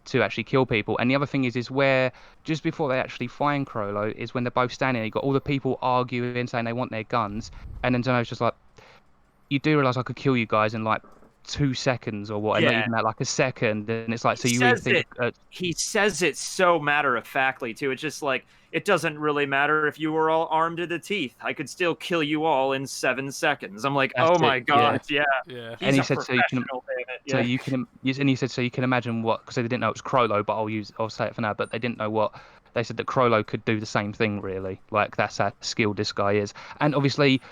to actually kill people. And the other thing is where just before they actually find Crollo is when they're both standing there, you've got all the people arguing, saying they want their guns, and then Zeno's just like, you do realise I could kill you guys in 2 seconds or what, and not Yeah. even that, like a second, and it's like, so He you really says think he says it so matter-of-factly, too. It's just like, it doesn't really matter if you were all armed to the teeth. I could still kill you all in 7 seconds. I'm like, that's oh it, my god, yeah. Yeah. And He's he a said, so you can, professional, damn it. so Yeah. you can, and he said, so you can imagine what, because they didn't know it was Crollo, but I'll say it for now, but they didn't know what, they said that Crollo could do the same thing, really. Like, that's how skilled this guy is. And obviously,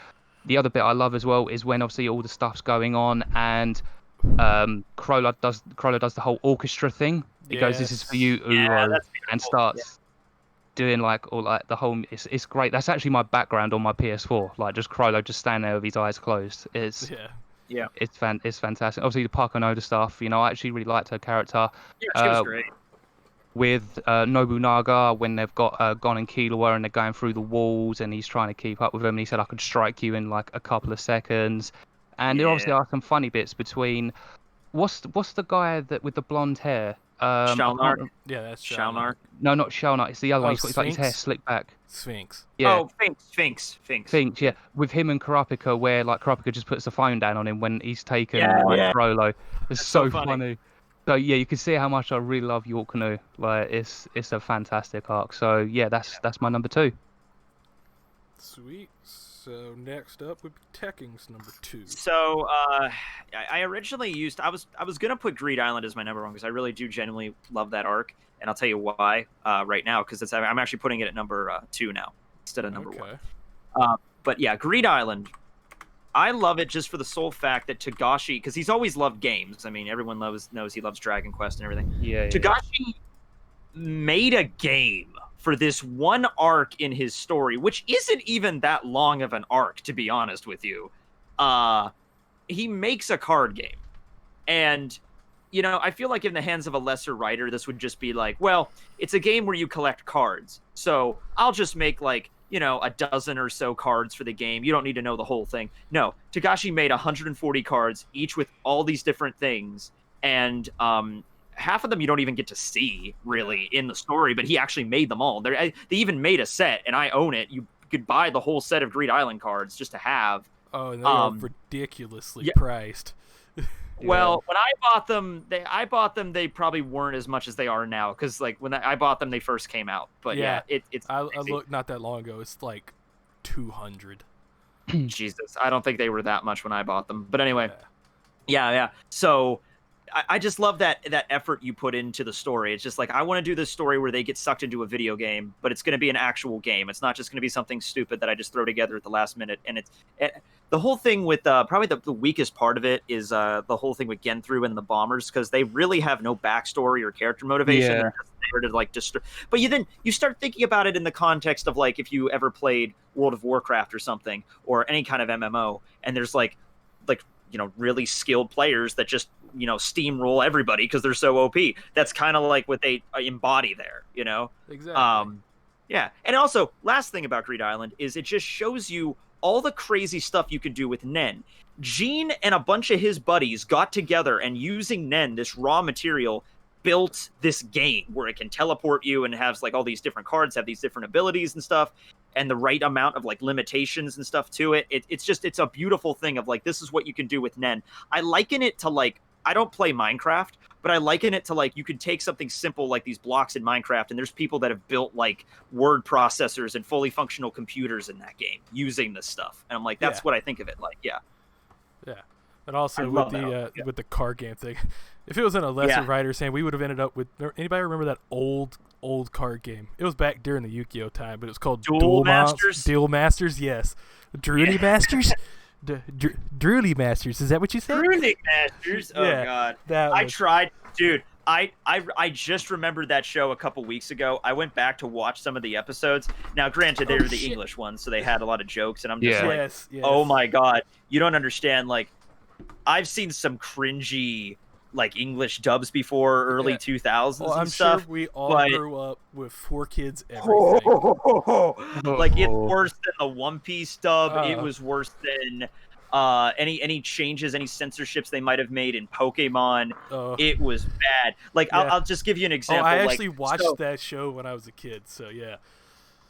the other bit I love as well is when obviously all the stuff's going on and Crollo does the whole orchestra thing. He goes, "This is for you, Yeah, Uro," that's and beautiful. starts doing like all like the whole. It's great. That's actually my background on my PS4. Like just Crollo just standing there with his eyes closed. It's Yeah. it's fantastic. Obviously the Parkonoda stuff. You know, I actually really liked her character. Yeah, she was great. With Nobunaga, when they've got Gon and Killua and they're going through the walls and he's trying to keep up with them, and he said, "I could strike you in like a couple of seconds." And there obviously are some funny bits between what's the guy that with the blonde hair? Shalnark. Yeah, that's Shalnark. No, not Shalnark. It's the other one. Oh, He's got his hair Sphinx? slicked back. Sphinx. Yeah. Oh, Finks. Finch, yeah. With him and Kurapika, where like Kurapika just puts the phone down on him when he's taken Yeah, like yeah. Frollo. It's That's so so funny. funny. So yeah, you can see how much I really love York Canoe. Like it's a fantastic arc. So yeah, that's my number 2. Sweet. So next up would be Tekking's number 2. So I originally I was gonna put Greed Island as my number 1 because I really do genuinely love that arc, and I'll tell you why right now, because I'm actually putting it at number 2 now instead of number 1. But yeah, Greed Island. I love it just for the sole fact that Togashi, because he's always loved games. I mean, everyone knows he loves Dragon Quest and everything. Yeah. Togashi made a game for this one arc in his story, which isn't even that long of an arc, to be honest with you. He makes a card game. And, you know, I feel like in the hands of a lesser writer, this would just be like, well, it's a game where you collect cards. So I'll just make like, you know, a dozen or so cards for the game. You don't need to know the whole thing. No, Togashi made 140 cards, each with all these different things. And half of them you don't even get to see, really, in the story, but he actually made them all. They even made a set, and I own it. You could buy the whole set of Greed Island cards just to have. Oh, and they are ridiculously priced. Well, when I bought them, they probably weren't as much as they are now, because like when I bought them, they first came out. But yeah, it's. I looked not that long ago. It's like 200. Jesus, I don't think they were that much when I bought them. But anyway, yeah. So I just love that effort you put into the story. It's just like, I want to do this story where they get sucked into a video game, but it's going to be an actual game. It's not just going to be something stupid that I just throw together at the last minute. And the whole thing with probably the weakest part of it is the whole thing with Genthru and the Bombers, because they really have no backstory or character motivation. Yeah. They're just there to like destroy. But you start thinking about it in the context of like if you ever played World of Warcraft or something, or any kind of MMO, and there's like you know, really skilled players that just, you know, steamroll everybody because they're so OP. That's kind of like what they embody there, you know? Exactly. Yeah. And also, last thing about Greed Island is it just shows you all the crazy stuff you can do with Nen. Gene and a bunch of his buddies got together and using Nen, this raw material, built this game where it can teleport you and has like all these different cards, have these different abilities and stuff, and the right amount of like limitations and stuff to it. It's a beautiful thing of like, this is what you can do with Nen. I liken it to like, I don't play Minecraft, but I liken it to like, you could take something simple like these blocks in Minecraft, and there's people that have built like word processors and fully functional computers in that game using this stuff. And I'm like, that's what I think of it like. Yeah. And also with the card game thing, if it was in a lesser writer's hand, we would have ended up with. Anybody remember that old card game? It was back during the Yu-Gi-Oh time, but it was called Duel Masters. Duel Masters, yes. Druily Masters. Druily Masters. Is that what you said? Druily Masters. Oh yeah, god, I tried, dude. I just remembered that show a couple weeks ago. I went back to watch some of the episodes. Now, granted, they were the English ones, so they had a lot of jokes, and I'm just like, yes. Oh my god, you don't understand. Like, I've seen some cringy like English dubs before, early 2000s well, and stuff. Sure we all grew up with 4Kids everything. Like, it's worse than the One Piece dub. It was worse than any changes, any censorships they might have made in Pokemon. It was bad. Like, I'll just give you an example. I actually watched that show when I was a kid, so yeah.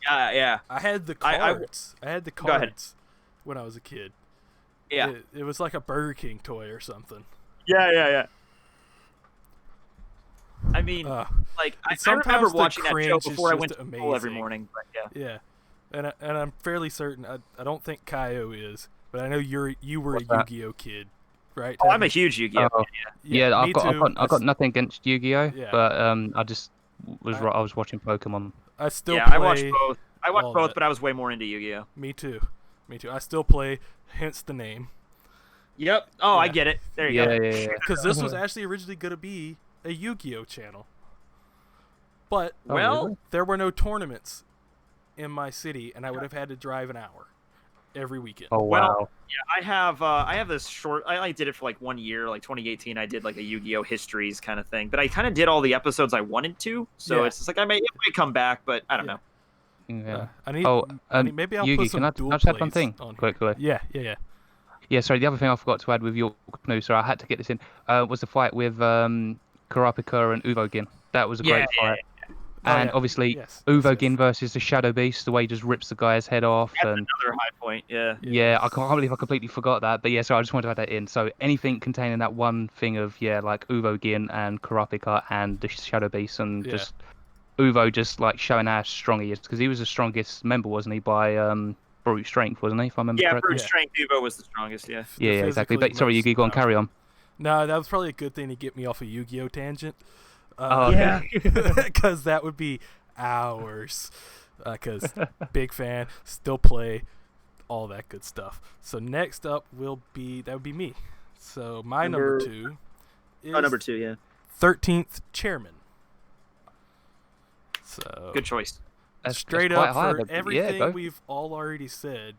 Yeah. I had the cards. I had the cards when I was a kid. Yeah. It was like a Burger King toy or something. Yeah. I mean, like I remember sometimes the watching that show cringe is before I just went to school every amazing. morning. But yeah. Yeah, and I'm fairly certain. I don't think Kaio is, but I know you were What's a that? Yu-Gi-Oh kid, right? Oh, I'm a Tekken? huge Yu-Gi-Oh! Oh, fan, yeah. yeah. Me too. I've got nothing against Yu-Gi-Oh, Yeah, but I just I I was watching Pokemon. I still Yeah, I watched play both. all that. But I was way more into Yu-Gi-Oh. Me too. Me too. I still play, hence the name. Yep. Oh, I Yeah. get it. There you Yeah, go. yeah. Because this was actually originally going to be a Yu-Gi-Oh channel, but Oh, Well, really? there were no tournaments in my city, and I would have had to drive an hour every weekend. Oh, well, wow. yeah, I have this short. I did it for like 1 year, like 2018. I did like a Yu-Gi-Oh histories kind of thing, but I kind of did all the episodes I wanted to. So Yeah. it's just like it might come back, but I don't Yeah. know. Yeah. I need. Oh, Maybe I'll Yugi, put some can dual I just add one plays thing on here. quickly? Yeah. Yeah, sorry, the other thing I forgot to add with your canoe, so I had to get this in, was the fight with Kurapika and Uvogin. That was a great fight. Oh, And yeah. obviously, Yes. Uvogin versus the Shadow Beast, the way he just rips the guy's head off. That's And another high point. Yeah. yeah, I can't believe I completely forgot that. But yeah, so I just wanted to add that in. So anything containing that one thing of, yeah, like Uvogin and Kurapika and the Shadow Beast, and Yeah. just Uvo just like showing how strong he is, because he was the strongest member, wasn't he, by brute strength, wasn't he, if I remember Yeah, correctly? brute strength Uvo was the strongest. Yeah. Yeah, yeah, exactly. physically But sorry, most Yugi, go on, carry on. No, that was probably a good thing to get me off a Yu-Gi-Oh tangent. Oh, Yeah. Because that would be hours. Because big fan, still play, all that good stuff. So next up would be me. So my number 2 is Oh, number 2. Yeah. 13th Chairman. So Good choice. straight quite up high, for but yeah, everything go. we've all already said,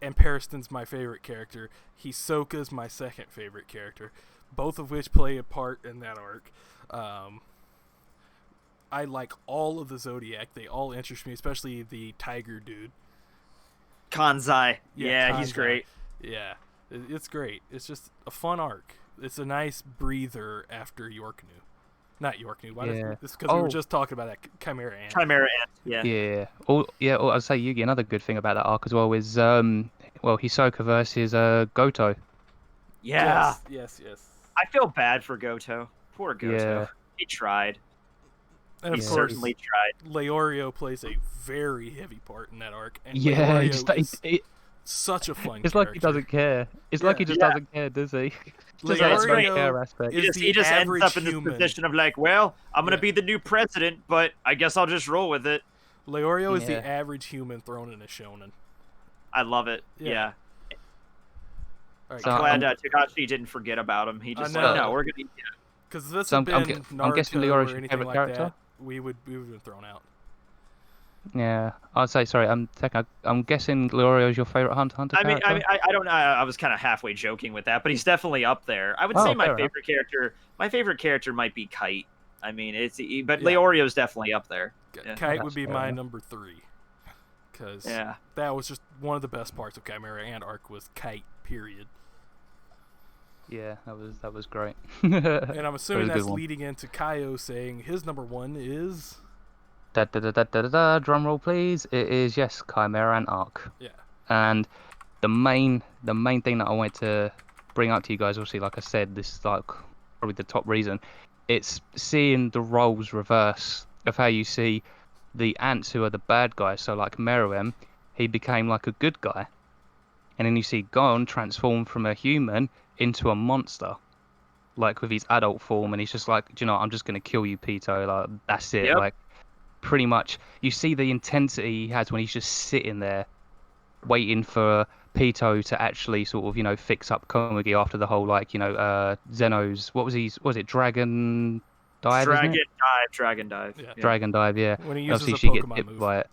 and Periston's my favorite character. Hisoka's my second favorite character, both of which play a part in that arc. I like all of the Zodiac. They all interest me, especially the tiger dude. Kanzai. Yeah, he's Kanzai. great. Yeah, it's great. It's just a fun arc. It's a nice breather after Yorknu. Not Yorknu. Why Yeah. It's because we were Oh. just talking about that Chimera Ant. Chimera Ant. Yeah. Yeah. I'd say Yugi, another good thing about that arc as well is Hisoka versus Goto. Yeah. Yes. I feel bad for Goto. Poor Goto. Yeah. He tried. And He of Yeah. course, certainly tried. Leorio plays a very heavy part in that arc. And Yeah, Leorio is such a fun it's character. like he doesn't care. It's like he just Yeah. doesn't care, does he? Just Yeah, that it's no great. care aspect. is He just the ends average up in this human. position of like, well, I'm gonna Yeah. be the new president, but I guess I'll just roll with it. Leorio is the Yeah. average human thrown in a shonen. I love it. Yeah. Yeah. All right, So, Glad Takashi didn't forget about him. He just I like, know. no, we're gonna. because this So had been I'm Naruto guessing Leorio's or your anything favorite like character? that, we would been thrown out. Yeah, I'd say sorry. I'm guessing Leorio's your favorite Hunter x Hunter I mean, character. I don't know. I was kind of halfway joking with that, but he's definitely up there. I would Oh, say my fair enough. favorite character. My favorite character might be Kite. I mean, but Yeah. Leorio's definitely up there. Yeah. Kite That's would be fair my enough. number 3. Because Yeah. that was just one of the best parts of Chimera Ant Arc was Kite, period. Yeah, that was great. And I'm assuming That was a good that's one. leading into Kaio saying his number 1 is... Drum roll, please. It is, yes, Chimera Ant Arc. Yeah. And the main thing that I wanted to bring up to you guys, obviously, like I said, this is like probably the top reason. It's seeing the roles reverse of how you see the ants who are the bad guys. So like Meruem, he became like a good guy, and then you see Gon transform from a human into a monster, like with his adult form, and he's just like, do you know, I'm just gonna kill you, Pito. Like that's it. Yep. Like pretty much, you see the intensity he has when he's just sitting there, waiting for Pito to actually sort of, you know, fix up Komugi after the whole like, you know, Zeno's was it Dragon Dive? Isn't it? Dragon dive. Yeah. Dragon Dive, yeah. When he And uses obviously a she gets Pokemon hit move. by it.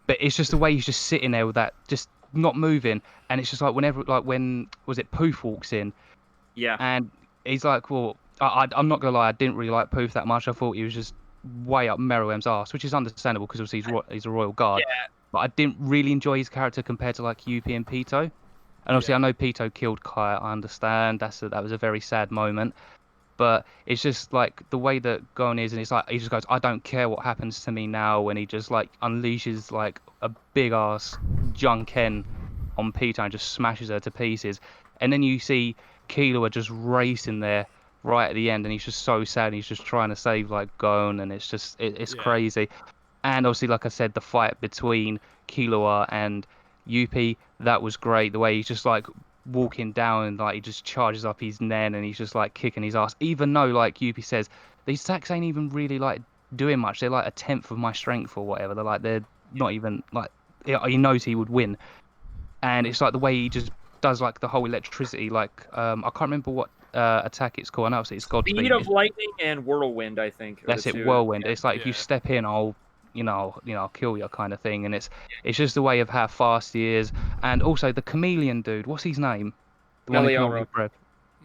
But it's just the way he's just sitting there with that, just not moving, and it's just like whenever, like when was it Poof walks in, Yeah. and he's like, well, I'm not gonna lie, I didn't really like Poof that much. I thought he was just way up Meruem's arse, which is understandable because obviously he's a royal guard. Yeah. But I didn't really enjoy his character compared to like Yuppie and Pito. And obviously, I know Pito killed Kai. I understand that was a very sad moment. But it's just like the way that Gon is, and it's like he just goes, "I don't care what happens to me now," and he just like unleashes like a big ass Junken on Pito and just smashes her to pieces. And then you see Killua just racing there right at the end, and he's just so sad. He's just trying to save like Gon, and it's just it's crazy. And obviously, like I said, the fight between Killua and Yuppie, that was great. The way he's just like walking down and like he just charges up his Nen and he's just like kicking his ass. Even though, like Yuppie says, these attacks ain't even really like doing much. They're like a tenth of my strength or whatever. They're not even like he knows he would win. And it's like the way he just does like the whole electricity. Like I can't remember what attack it's called. I know it's Godspeed. Speed of lightning and whirlwind, I think. That's it, whirlwind. It's like if you step in, I'll kill you kind of thing. And it's just the way of how fast he is. And also the chameleon dude. What's his name? The one who can hold breath.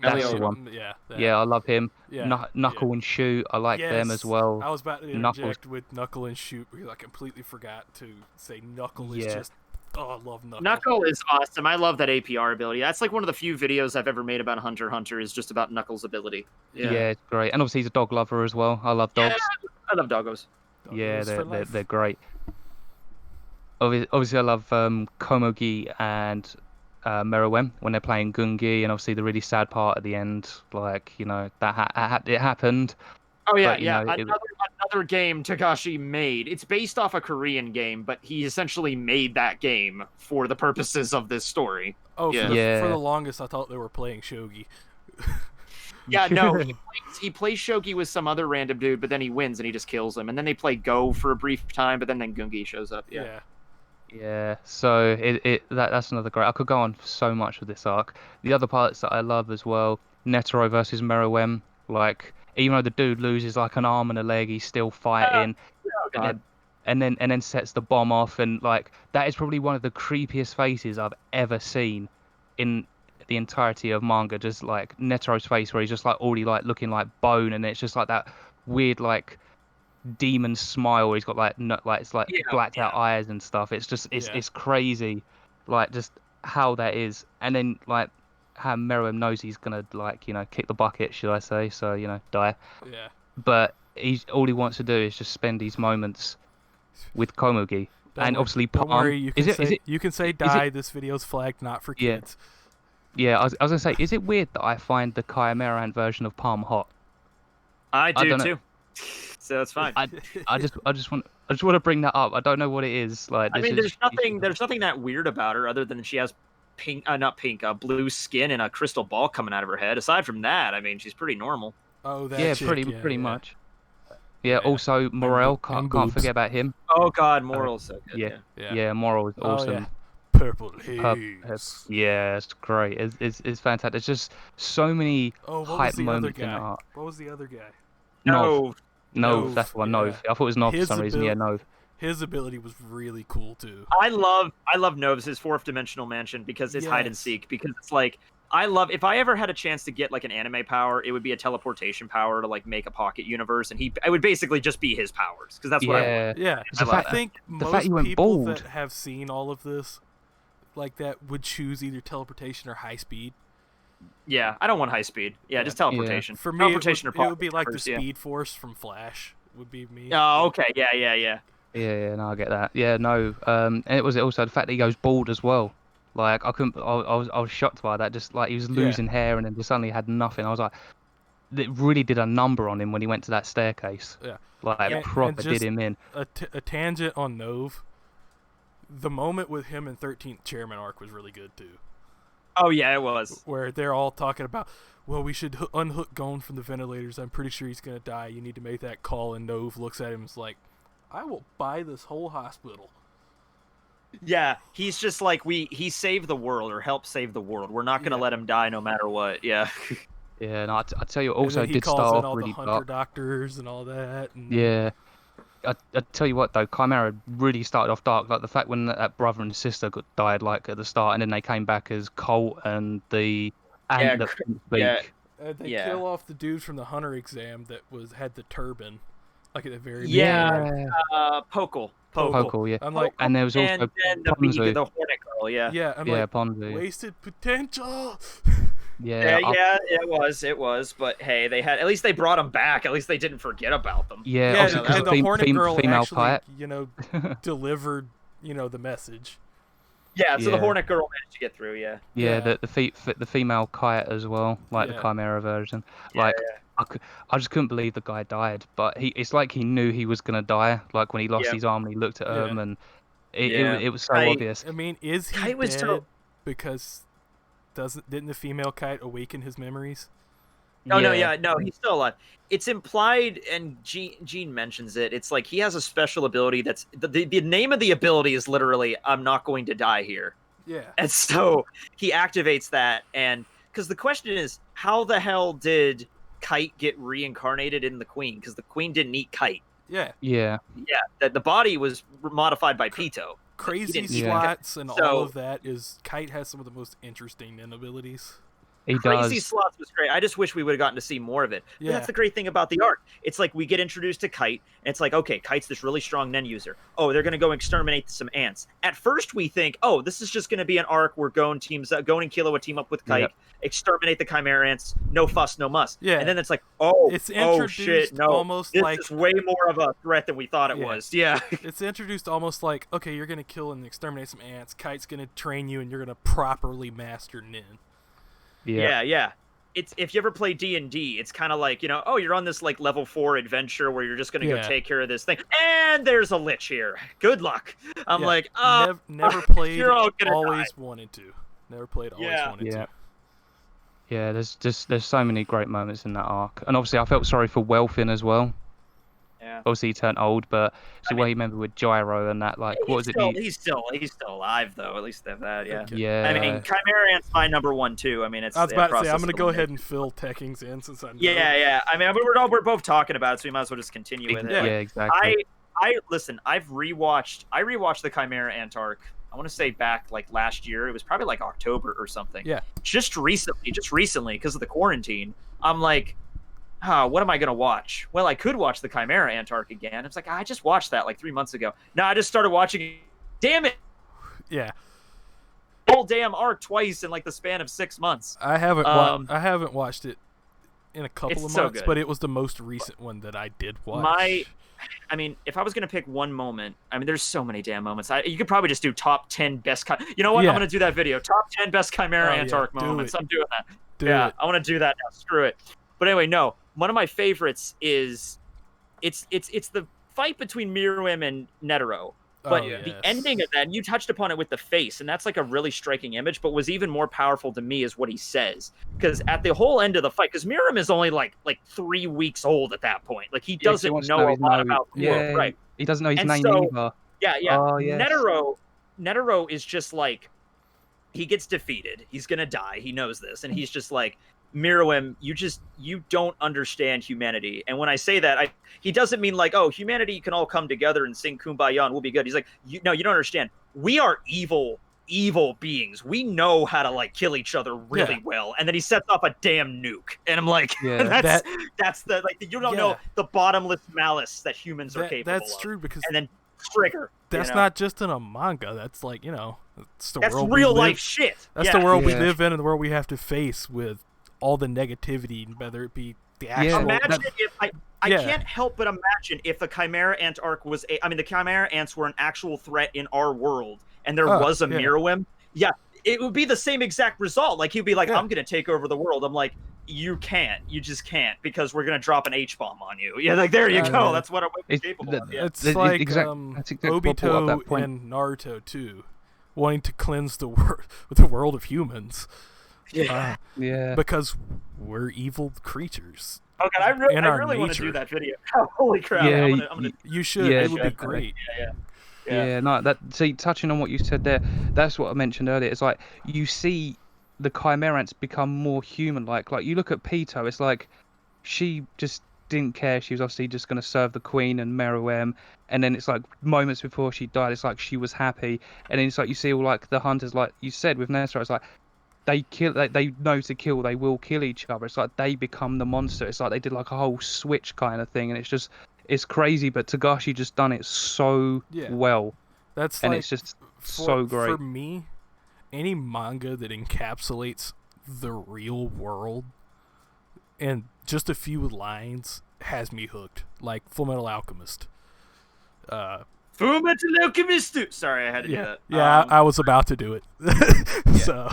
That's the one. Yeah, I love him. Yeah, Knuckle and Shoot, I like them as well. I was about to interject with Knuckle and Shoot because I completely forgot to say Knuckle is just. Oh, I love Knuckle. Knuckle is awesome. I love that APR ability. That's like one of the few videos I've ever made about Hunter x Hunter is just about Knuckles' ability. Yeah, it's great. And obviously he's a dog lover as well. I love dogs. Yeah, I love doggos. Yeah, they're great. Obviously I love Komugi and Meruem when they're playing Gungi, and obviously the really sad part at the end, like that it happened. Oh yeah, but, another game Takashi made. It's based off a Korean game, but he essentially made that game for the purposes of this story. Oh, for the longest I thought they were playing shogi. Yeah, no, he plays shogi with some other random dude, but then he wins and he just kills him, and then they play Go for a brief time, but then Gungi shows up. Yeah, so that's another great. I could go on so much with this arc. The other parts that I love as well, Netero versus Meruem. Like, even though the dude loses like an arm and a leg, he's still fighting. Oh God. And then sets the bomb off, and like that is probably one of the creepiest faces I've ever seen in the entirety of manga. Just like Netero's face, where he's just like already like looking like bone, and it's just like that weird like demon smile where he's got like it's like blacked out eyes and stuff. It's just it's crazy, like just how that is. And then like how Meruem knows he's gonna like kick the bucket, should I say? So die. Yeah. But all he wants to do is just spend these moments with Komugi. And obviously Palm. Don't worry, you can say die. This video's flagged not for kids. Yeah, I was gonna say, is it weird that I find the Chimera Ant version of Palm hot? I do too. So it's fine. I just want to bring that up. I don't know what it is. Like, I mean, there's nothing that weird about her other than she has blue skin and a crystal ball coming out of her head. Aside from that, I mean, she's pretty normal. Oh, that pretty much. Yeah. Also, Morel, can't forget about him. Oh God, Morel's so good. Yeah, Morel is awesome. Purple haze. Yeah, it's great. It's fantastic. There's just so many hype moments in art. What was the other guy? No, that's the one. Nove. I thought it was Nove for some reason. Yeah, Nove. His ability was really cool too. I love Nove's his fourth dimensional mansion because it's hide and seek. Because it's like if I ever had a chance to get like an anime power, it would be a teleportation power to like make a pocket universe, and I would basically just be his powers because that's what I want. Yeah, I think most people that have seen all of this like that would choose either teleportation or high speed. Yeah, I don't want high speed. Yeah, just teleportation. For me, teleportation it would be like the Speed Force from Flash. Would be me. Oh, okay. Yeah. Yeah, no, I get that. Yeah, no. And it was also the fact that he goes bald as well. Like I was shocked by that. Just like he was losing hair and then just suddenly had nothing. I was like, it really did a number on him when he went to that staircase. Yeah. Like proper did him in. A tangent on Nove. The moment with him in 13th Chairman Arc was really good too. Oh yeah, it was. Where they're all talking about, well, we should unhook Gon from the ventilators. I'm pretty sure he's gonna die. You need to make that call. And Nove looks at him and is like, I will buy this whole hospital. Yeah, he's just like he saved the world or helped save the world. We're not gonna let him die no matter what. Yeah. Yeah, no, I tell you, also he did calls start in off all really the Hunter doctors and all that. And... Yeah. I tell you what though, Chimera really started off dark. Like the fact when that brother and sister died like at the start, and then they came back as Colt and the ant that couldn't speak. They kill off the dude from the Hunter exam that had the turban, like at the very beginning. Pokal, yeah. I'm like, and there was also and then the Hornet Girl, yeah. I'm like, Ponzu. Wasted potential. Yeah, it was. But hey, at least they brought them back. At least they didn't forget about them. Yeah, and the Hornet Girl actually, delivered, the message. Yeah, so the Yeah. Hornet Girl managed to get through. Yeah. Yeah, Yeah. the female kite as well, like the Yeah. Chimera version. Yeah, Like I just couldn't believe the guy died, but it's like he knew he was gonna die. Like when he lost Yep. his arm, and he looked at Yeah. him, and Yeah. it was so I obvious. I mean, is he Kite was dead so. because didn't the female kite awaken his memories? Oh no, yeah, no, he's still alive. It's implied, and Gene mentions it. It's like he has a special ability that's the name of the ability is literally "I'm not going to die here," Yeah. and so he activates that. And because the question is, how the hell did Kite get reincarnated in the Queen? Because the Queen didn't eat Kite. Yeah. Yeah. Yeah, that the body was modified by Pito. Crazy didn't eat slots and all So- of that is Kite has some of the most interesting abilities. He Crazy does. slots was great. I just wish we would have gotten to see more of it. But Yeah. that's the great thing about the arc. It's like we get introduced to Kite, and it's like, okay, Kite's this really strong Nen user. Oh, they're going to go exterminate some ants. At first, we think, oh, this is just going to be an arc where Gon and Kilo would team up with Kite, exterminate the Chimera Ants, no fuss, no muss. Yeah. And then it's like, It's oh introduced shit, no. almost This like is way more of a threat than we thought it Yeah. was. Yeah. it's introduced almost like, okay, you're gonna kill and exterminate some ants. Kite's gonna train you, and you're gonna properly master Nin. Yeah. It's if you ever play D&D, it's kind of like, oh, you're on this like level 4 adventure where you're just gonna go Yeah. take care of this thing, and there's a lich here. Good luck. I'm Yeah. like, Never played. you're all gonna always wanted to. Never played. Always Yeah. wanted Yeah. to. Yeah, there's so many great moments in that arc, and obviously I felt sorry for Welfin as well. Yeah. Obviously he turned old, but it's the way he remembered with Gyro and that. Like, what was it? He's still alive though. At least they have that. Yeah. Okay. Yeah. I mean, Chimera Ant's my number 1 too. I mean, it's. I was about to say, I'm going to go ahead and fill Tekking's in since I know. Yeah. I mean, we're both talking about it, so we might as well just continue with it. Yeah, Like, exactly. I listen. I rewatched the Chimera Ant Arc. I want to say back like last year. It was probably like October or something. Yeah. Just recently, because of the quarantine. I'm like, what am I gonna watch? Well, I could watch the Chimera Ant Arc again. It's like I just watched that like 3 months ago. Now I just started watching it. Damn it! Yeah. Whole damn arc twice in like the span of 6 months. I haven't. I haven't watched it in a couple It's of so months, good. but it was the most recent one that I did watch. I mean, if I was gonna pick one moment, I mean, there's so many damn moments. You could probably just do top 10 best. You know what? Yeah. I'm gonna do that video. Top 10 best Chimera Ant yeah, Arc do moments. it. I'm doing that. Do yeah, it. I want to do that now. Screw it. But anyway, no. One of my favorites is it's the fight between Miruim and Netero. But the yes. ending of that, and you touched upon it with the face, and that's like a really striking image, but was even more powerful to me is what he says. Because at the whole end of the fight, because Miruim is only like 3 weeks old at that point. Like, he doesn't wants to know a his lot name. about the world, right? He doesn't know his And name so- either. Yeah. Oh, yes. Netero is just like, he gets defeated. He's going to die. He knows this. And he's just like, Miruim, you don't understand humanity. And when I say that, he doesn't mean like, oh, humanity can all come together and sing Kumbaya and we'll be good. He's like, no, you don't understand. We are evil beings. We know how to like kill each other really well. And then he sets off a damn nuke. And I'm like, that's the like, you don't know the bottomless malice that humans are capable of. That's true, because And then trigger. that's not just in a manga. That's like, that's That's real life shit. That's the world we live in, and the world we have to face with all the negativity, whether it be the actual. Imagine if I can't help but imagine if the Chimera Ant Arc was the Chimera Ants were an actual threat in our world, and there was a Miruim. Yeah, it would be the same exact result. Like, he'd be like, I'm gonna take over the world. I'm like, you can't. You just can't, because we're gonna drop an H-bomb on you. Yeah, like, there you go. That's what I'm capable of. Yeah. It's like Obito Obito and Naruto too, wanting to cleanse the world of humans. Yeah. Because we're evil creatures. Oh God, I really want to nature. do that video. Holy crap! Yeah, I'm gonna you should. Yeah, it would be definitely. great. Yeah, no, see, touching on what you said there, that's what I mentioned earlier. It's like you see the Chimera Ants become more human-like. Like, you look at Pito, it's like she just didn't care. She was obviously just going to serve the Queen and Meruem, and then it's like moments before she died, it's like she was happy, and then it's like you see all like the hunters, like you said with Nestor, it's like they know to kill, they will kill each other. It's like they become the monster. It's like they did like a whole switch kind of thing, and it's crazy, but Togashi just done it so well. And it's just so great. For me, any manga that encapsulates the real world in just a few lines has me hooked. Like Fullmetal Alchemist. Fullmetal Alchemist. Sorry, I had to do Yeah, that. yeah, I was about to do it. Yeah. So,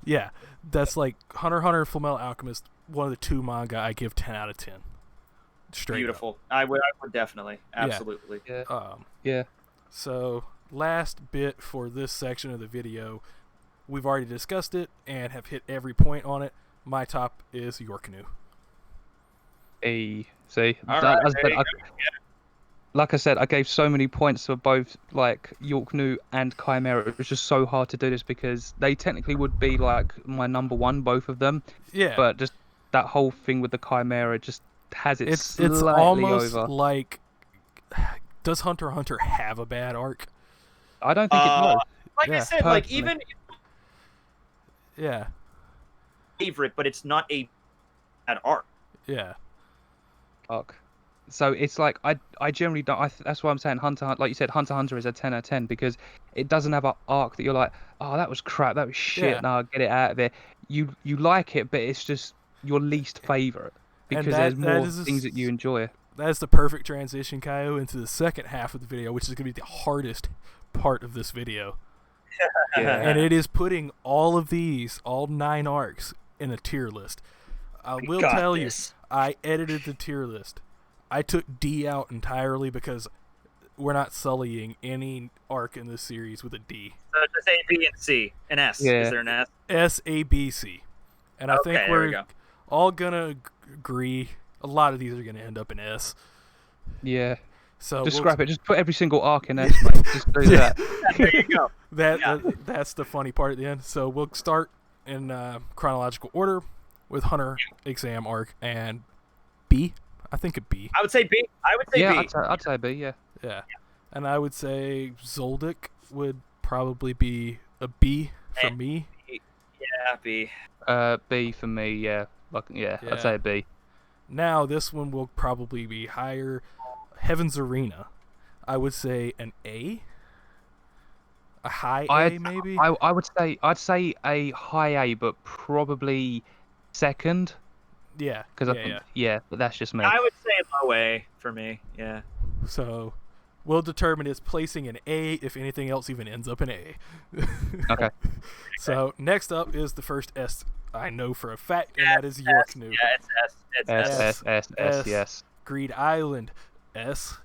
yeah, that's like Hunter x Hunter, Fullmetal Alchemist, one of the 2 manga I give 10 out of 10. Straight Beautiful. I would definitely, absolutely. Yeah. up. Yeah. So, last bit for this section of the video, we've already discussed it and have hit every point on it. My top is your canoe. See, All that- right, as I said, like I said, I gave so many points for both like Yorknu and Chimera. It was just so hard to do this because they technically would be like my number 1, both of them. Yeah, But just that whole thing with the Chimera just has it it's slightly almost over. like, does Hunter x Hunter have a bad arc? I don't think it does. Like I Yeah, said, like personally. even Yeah, favorite, but it's not a bad arc. yeah, Arc. So it's like I generally don't. That's why I'm saying like you said, Hunter x Hunter is a 10 out of 10 because it doesn't have an arc that you're like, oh, that was crap, that was shit. Yeah. No, get it out of there. You like it, but it's just your least favorite because there's that more is things that you enjoy. That's the perfect transition, Kaio, into the second half of the video, which is going to be the hardest part of this video. Yeah. And it is putting all of these, all 9 arcs, in a tier list. I will got tell this. you, I edited the tier list. I took D out entirely because we're not sullying any arc in this series with a D. So just A, B, and C, and S. Yeah. Is there an S? S, A, B, C. And I Okay, think there we we're go. all going to agree. A lot of these are going to end up in S. Yeah. So Just we'll- scrap it. Just put every single arc in S, mate. Just do Yeah. that. There you go. That that's the funny part at the end. So we'll start in chronological order with Hunter exam arc and B. I think a B. I would say B. I would say Yeah, B. I'd say B. Yeah. Yeah. And I would say Zoldak would probably be a B for me. Yeah, B. B for me. Yeah. Like Yeah. I'd say a B. Now this one will probably be higher. Heaven's Arena. I would say an A. A high A maybe. I'd say a high A, but probably second Yeah. because I think but that's just me. I would say low A for me. Yeah. So we'll determine its placing in A if anything else even ends up in A. Okay. So next up is the first S I know for a fact, and that is Yorknu. Yeah, it's S. It's S. S. Yes. Greed Island, S.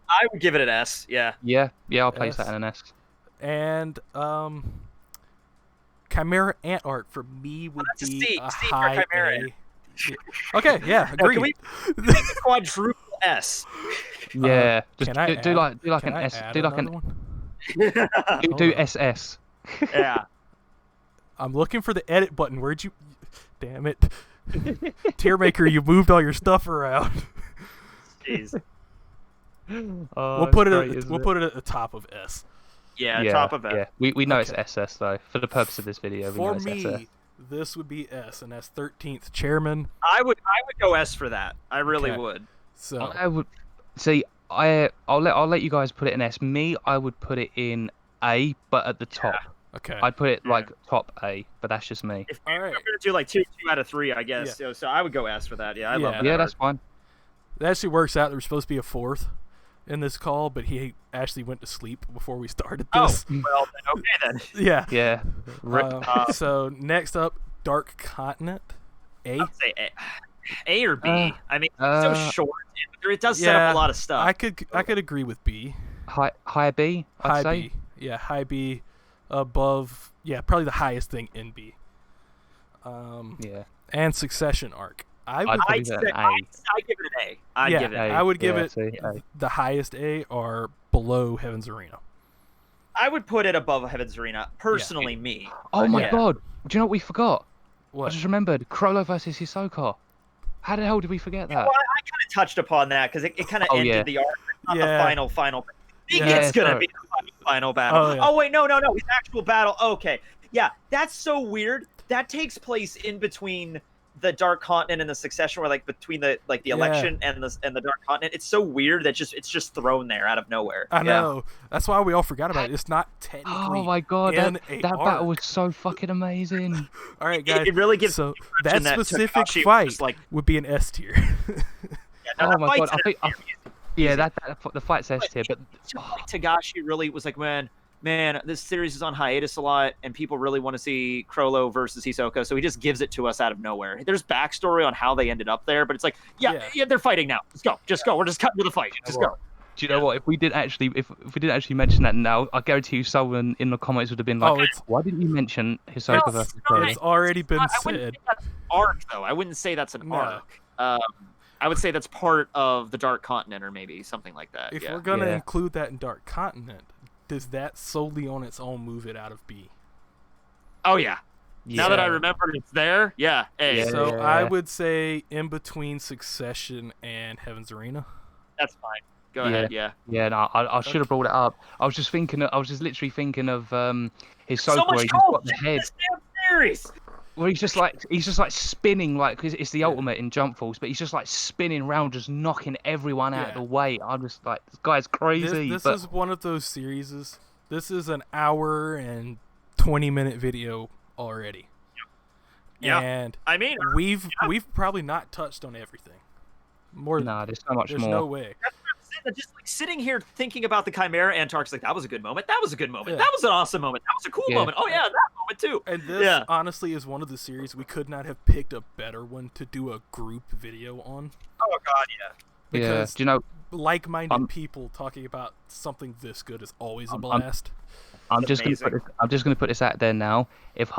I would give it an S. Yeah. Yeah. I'll place S. that in an S. And Chimera Ant Arc for me would that's a be C. a C for high Chimera. A. Okay, yeah, Now, agreed. can we make a quadruple S? Yeah. Just Can I do add- like can an I S. add Do like another an one? do Hold on. SS. Yeah. I'm looking for the edit button. Where'd you? Damn it, Tier Maker! You moved all your stuff around. Jeez. We'll put it at the top of S. Yeah, top of S. Yeah. We know Okay. it's SS though. For the purpose of this video, we know For it's me, SS. this would be S, and that's 13th chairman. I would go S for that. I really Okay. would. So I would see. I'll let you guys put it in S. Me, I would put it in A, but at the top. okay, I'd put it like top A, but that's just me. If All we're right. gonna do like two out of three, I guess. So I would go S for that. Yeah, I love Yeah. that. Yeah, art. that's fine. it actually works out. There was supposed to be a 4th in this call, but he actually went to sleep before we started Oh, this. well, then, okay then. Yeah. Yeah. Rip. So next up, Dark Continent, A. I'd say A or B. I mean, it's so short. It does set yeah, up a lot of stuff. I could agree with B. High B. I'd High say. B. Yeah, high B. Above. Yeah, probably the highest thing in B. Yeah. And Succession arc. I would. I'd I'd give it say an A. I'd give it an A. I'd Yeah. give it an A. A. I would give Yeah, it see, A. the highest A or below Heaven's Arena. I would put it above Heaven's Arena. Personally, me. Oh my Yeah. god! Do you know what we forgot? I What? just remembered Crollo versus Hisoka. How the hell did we forget that? Well, I kind of touched upon that because it kind of Oh, ended yeah. the arc. Not Yeah. the final. I think Yeah, it's gonna sorry. be the final battle. Oh, yeah. Oh wait, no, it's actual battle. Okay, yeah, that's so weird. That takes place in between the Dark Continent and the Succession, where like between the election and the Dark Continent. It's so weird that it's just thrown there out of nowhere. I Yeah. know. That's why we all forgot about it. It's not technically. Oh my god, in that a battle arc. was so fucking amazing. All right, guys. It really gives so the that impression that specific Takashi was fight just like, would be an S tier. yeah, no, Oh that my fight's god, in Yeah, that the fight's S tier, but Togashi really was like, man, this series is on hiatus a lot, and people really want to see Crollo versus Hisoka, so he just gives it to us out of nowhere. There's backstory on how they ended up there, but it's like, yeah, they're fighting now. Just go. We're just cutting to the fight. Just go. Do you know what? If we didn't actually mention that now, I guarantee you someone in the comments would have been like, "Why didn't you mention Hisoka versus Crollo?" It's already been said. I wouldn't say that's an arc, though. I wouldn't say that's an arc. I would say that's part of the Dark Continent, or maybe something like that. If we're gonna include that in Dark Continent, does that solely on its own move it out of B? Oh yeah. Now that I remember it's there, So I would say in between Succession and Heaven's Arena. That's fine. Go ahead. Yeah. Yeah. No, I should have brought it up. I was just literally thinking of his so where much he's gold got the head. this damn series. Where he's just like spinning, like it's the ultimate in Jump Force, but he's just like spinning around, just knocking everyone out of the way. I'm just like, this guy's crazy. This is one of those series. This is an hour and 20-minute video already. Yeah. And I mean, we've probably not touched on everything. There's so much more. There's no way. Just like sitting here thinking about the Chimera Ant Arc, like, that was a good moment. That was a good moment. That was an awesome moment. That was a cool moment. Oh yeah, that moment too. And this honestly is one of the series we could not have picked a better one to do a group video on. Oh god, yeah. Because do you know, like-minded people talking about something this good is always a blast. I'm just gonna put this out there now. If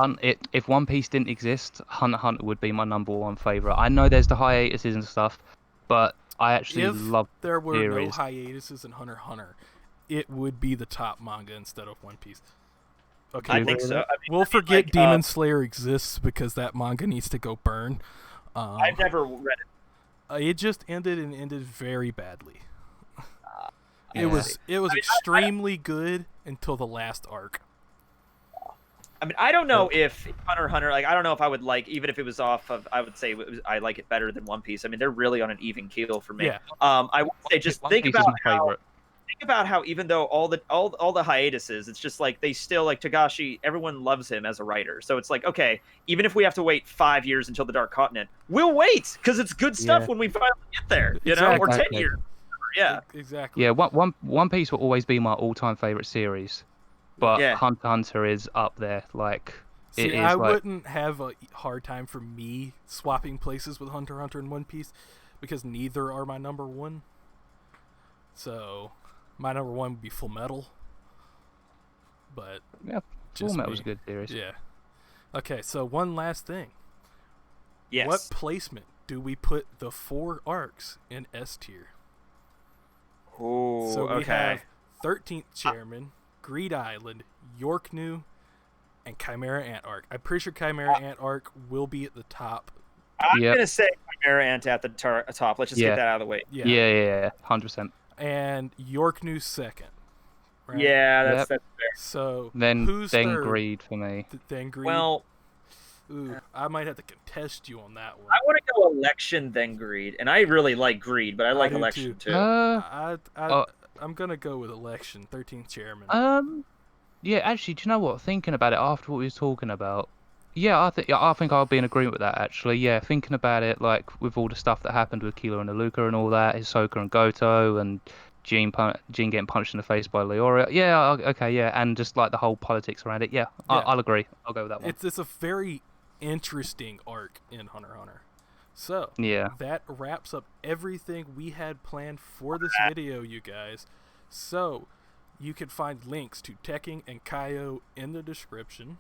One Piece didn't exist, Hunter x Hunter would be my #1 favorite. I know there's the hiatuses and stuff, but I actually love there were series. no hiatuses in Hunter x Hunter, it would be the top manga instead of One Piece. Okay, I think so. We'll forget Demon Slayer exists because that manga needs to go burn. I've never read it. It just ended very badly. It was extremely good until the last arc. I mean, I don't know if Hunter x Hunter, like, I don't know if I would like, even if it was off of, I would say I like it better than One Piece. I mean, they're really on an even keel for me. Yeah. I would say just think about how even though all the hiatuses, it's just like they still, like, Togashi, everyone loves him as a writer. So it's like, okay, even if we have to wait 5 years until the Dark Continent, we'll wait because it's good stuff when we finally get there, you know, or 10 years. Yeah, exactly. Yeah, One Piece will always be my all-time favorite series. But Hunter x Hunter is up there, like. I wouldn't have a hard time for me swapping places with Hunter x Hunter and One Piece because neither are my #1. So, my #1 would be Full Metal. But Full Metal was a good series. Yeah. Okay, so one last thing. Yes. What placement do we put the 4 arcs in S tier? Oh, so we have 13th Chairman, Greed Island, Yorknu, and Chimera Ant Arc. I'm pretty sure Chimera Ant Arc will be at the top. I'm going to say Chimera Ant at the top. Let's just get that out of the way. Yeah, 100%. And Yorknu second. Right? Yeah, that's fair. So then third? Greed for me. Then Greed. Well, I might have to contest you on that one. I want to go Election, then Greed. And I really like Greed, but I like Election too. I'm going to go with Election, 13th Chairman. Yeah, actually, do you know what? Thinking about it after what we were talking about, I think I'll be in agreement with that, actually. Yeah, thinking about it, like, with all the stuff that happened with Kilo and Aluka and all that, Hisoka and Goto, and Jean getting punched in the face by Leoria. Yeah, okay, yeah, and just, like, the whole politics around it. Yeah, I'll agree. I'll go with that one. It's a very interesting arc in Hunter x Hunter. So, that wraps up everything we had planned for this video, you guys. So, you can find links to Tekking and Kaio in the description.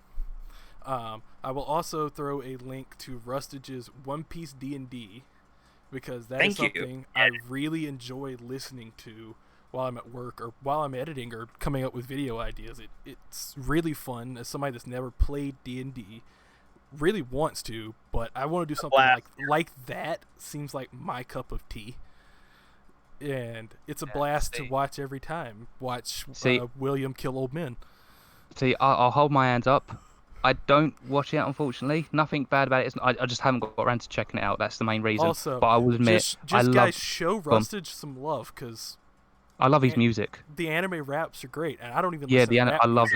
I will also throw a link to Rustage's Piece DnD because that is something I really enjoy listening to while I'm at work or while I'm editing or coming up with video ideas. It's really fun as somebody that's never played D&D. Really wants to, but I want to do something like that. Seems like my cup of tea, and it's a blast to watch every time. Watch William kill old men. See, I'll hold my hands up. I don't watch it, unfortunately. Nothing bad about it. I just haven't got around to checking it out. That's the main reason. Also, but I will admit, show Rustage some love because I love his music. The anime raps are great, and I don't even. I love.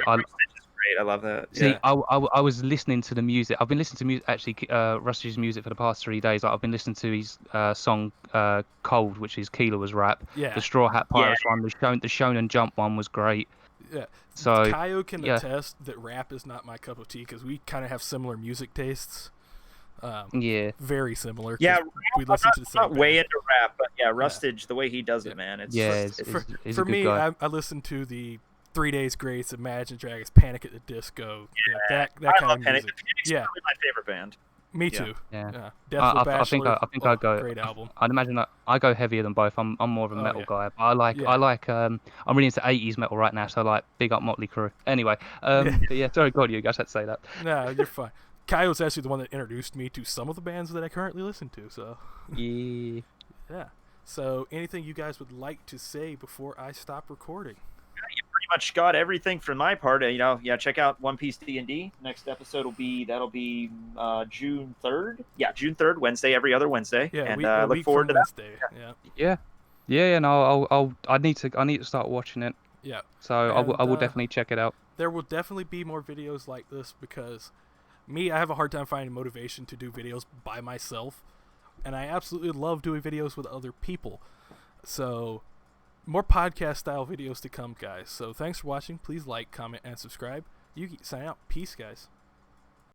I love that. See, Yeah. I was listening to the music. I've been listening to music, actually, Rusty's music for the past 3 days. Like, I've been listening to his song "Cold," which is Keeler's rap. Yeah. The Straw Hat Yeah. Pirates one, the Shonen Jump one was great. Yeah. So Kaio can yeah. attest that rap is not my cup of tea because we kind of have similar music tastes. Yeah. Very similar. 'cause Yeah, we listen to the I'm same not way band. into rap, but yeah, Rustage, the way he does it, man, it's Yeah, just, he's For a good me, guy. I listen to the 3 Days Grace, Imagine Dragons, Panic at the Disco, that I kind love of Panic. music. The Phoenix is Yeah, probably my favorite band. me Yeah. too. Yeah. Death with I think Bachelor. I'd go. Great album. I'd imagine that I go heavier than both. I'm more of a Oh, metal yeah. guy. But I like I'm really into 80s metal right now. So like big up Motley Crue. Anyway, Yeah. but yeah, sorry, God, you guys had to say that. No, you're fine. Kaio's actually the one that introduced me to some of the bands that I currently listen to. So Yeah. yeah. So anything you guys would like to say before I stop recording? You pretty much got everything from my part. Check out One Piece D&D. Next episode will be June 3rd. Yeah, June 3rd, Wednesday, every other Wednesday. Yeah, and a look week forward from to that. Wednesday. Yeah. Yeah. No, I need to start watching it. Yeah. So I will And, definitely check it out. There will definitely be more videos like this because I have a hard time finding motivation to do videos by myself, and I absolutely love doing videos with other people. So more podcast style videos to come, guys. So thanks for watching. Please like, comment, and subscribe. Yugi, sign out. Peace, guys.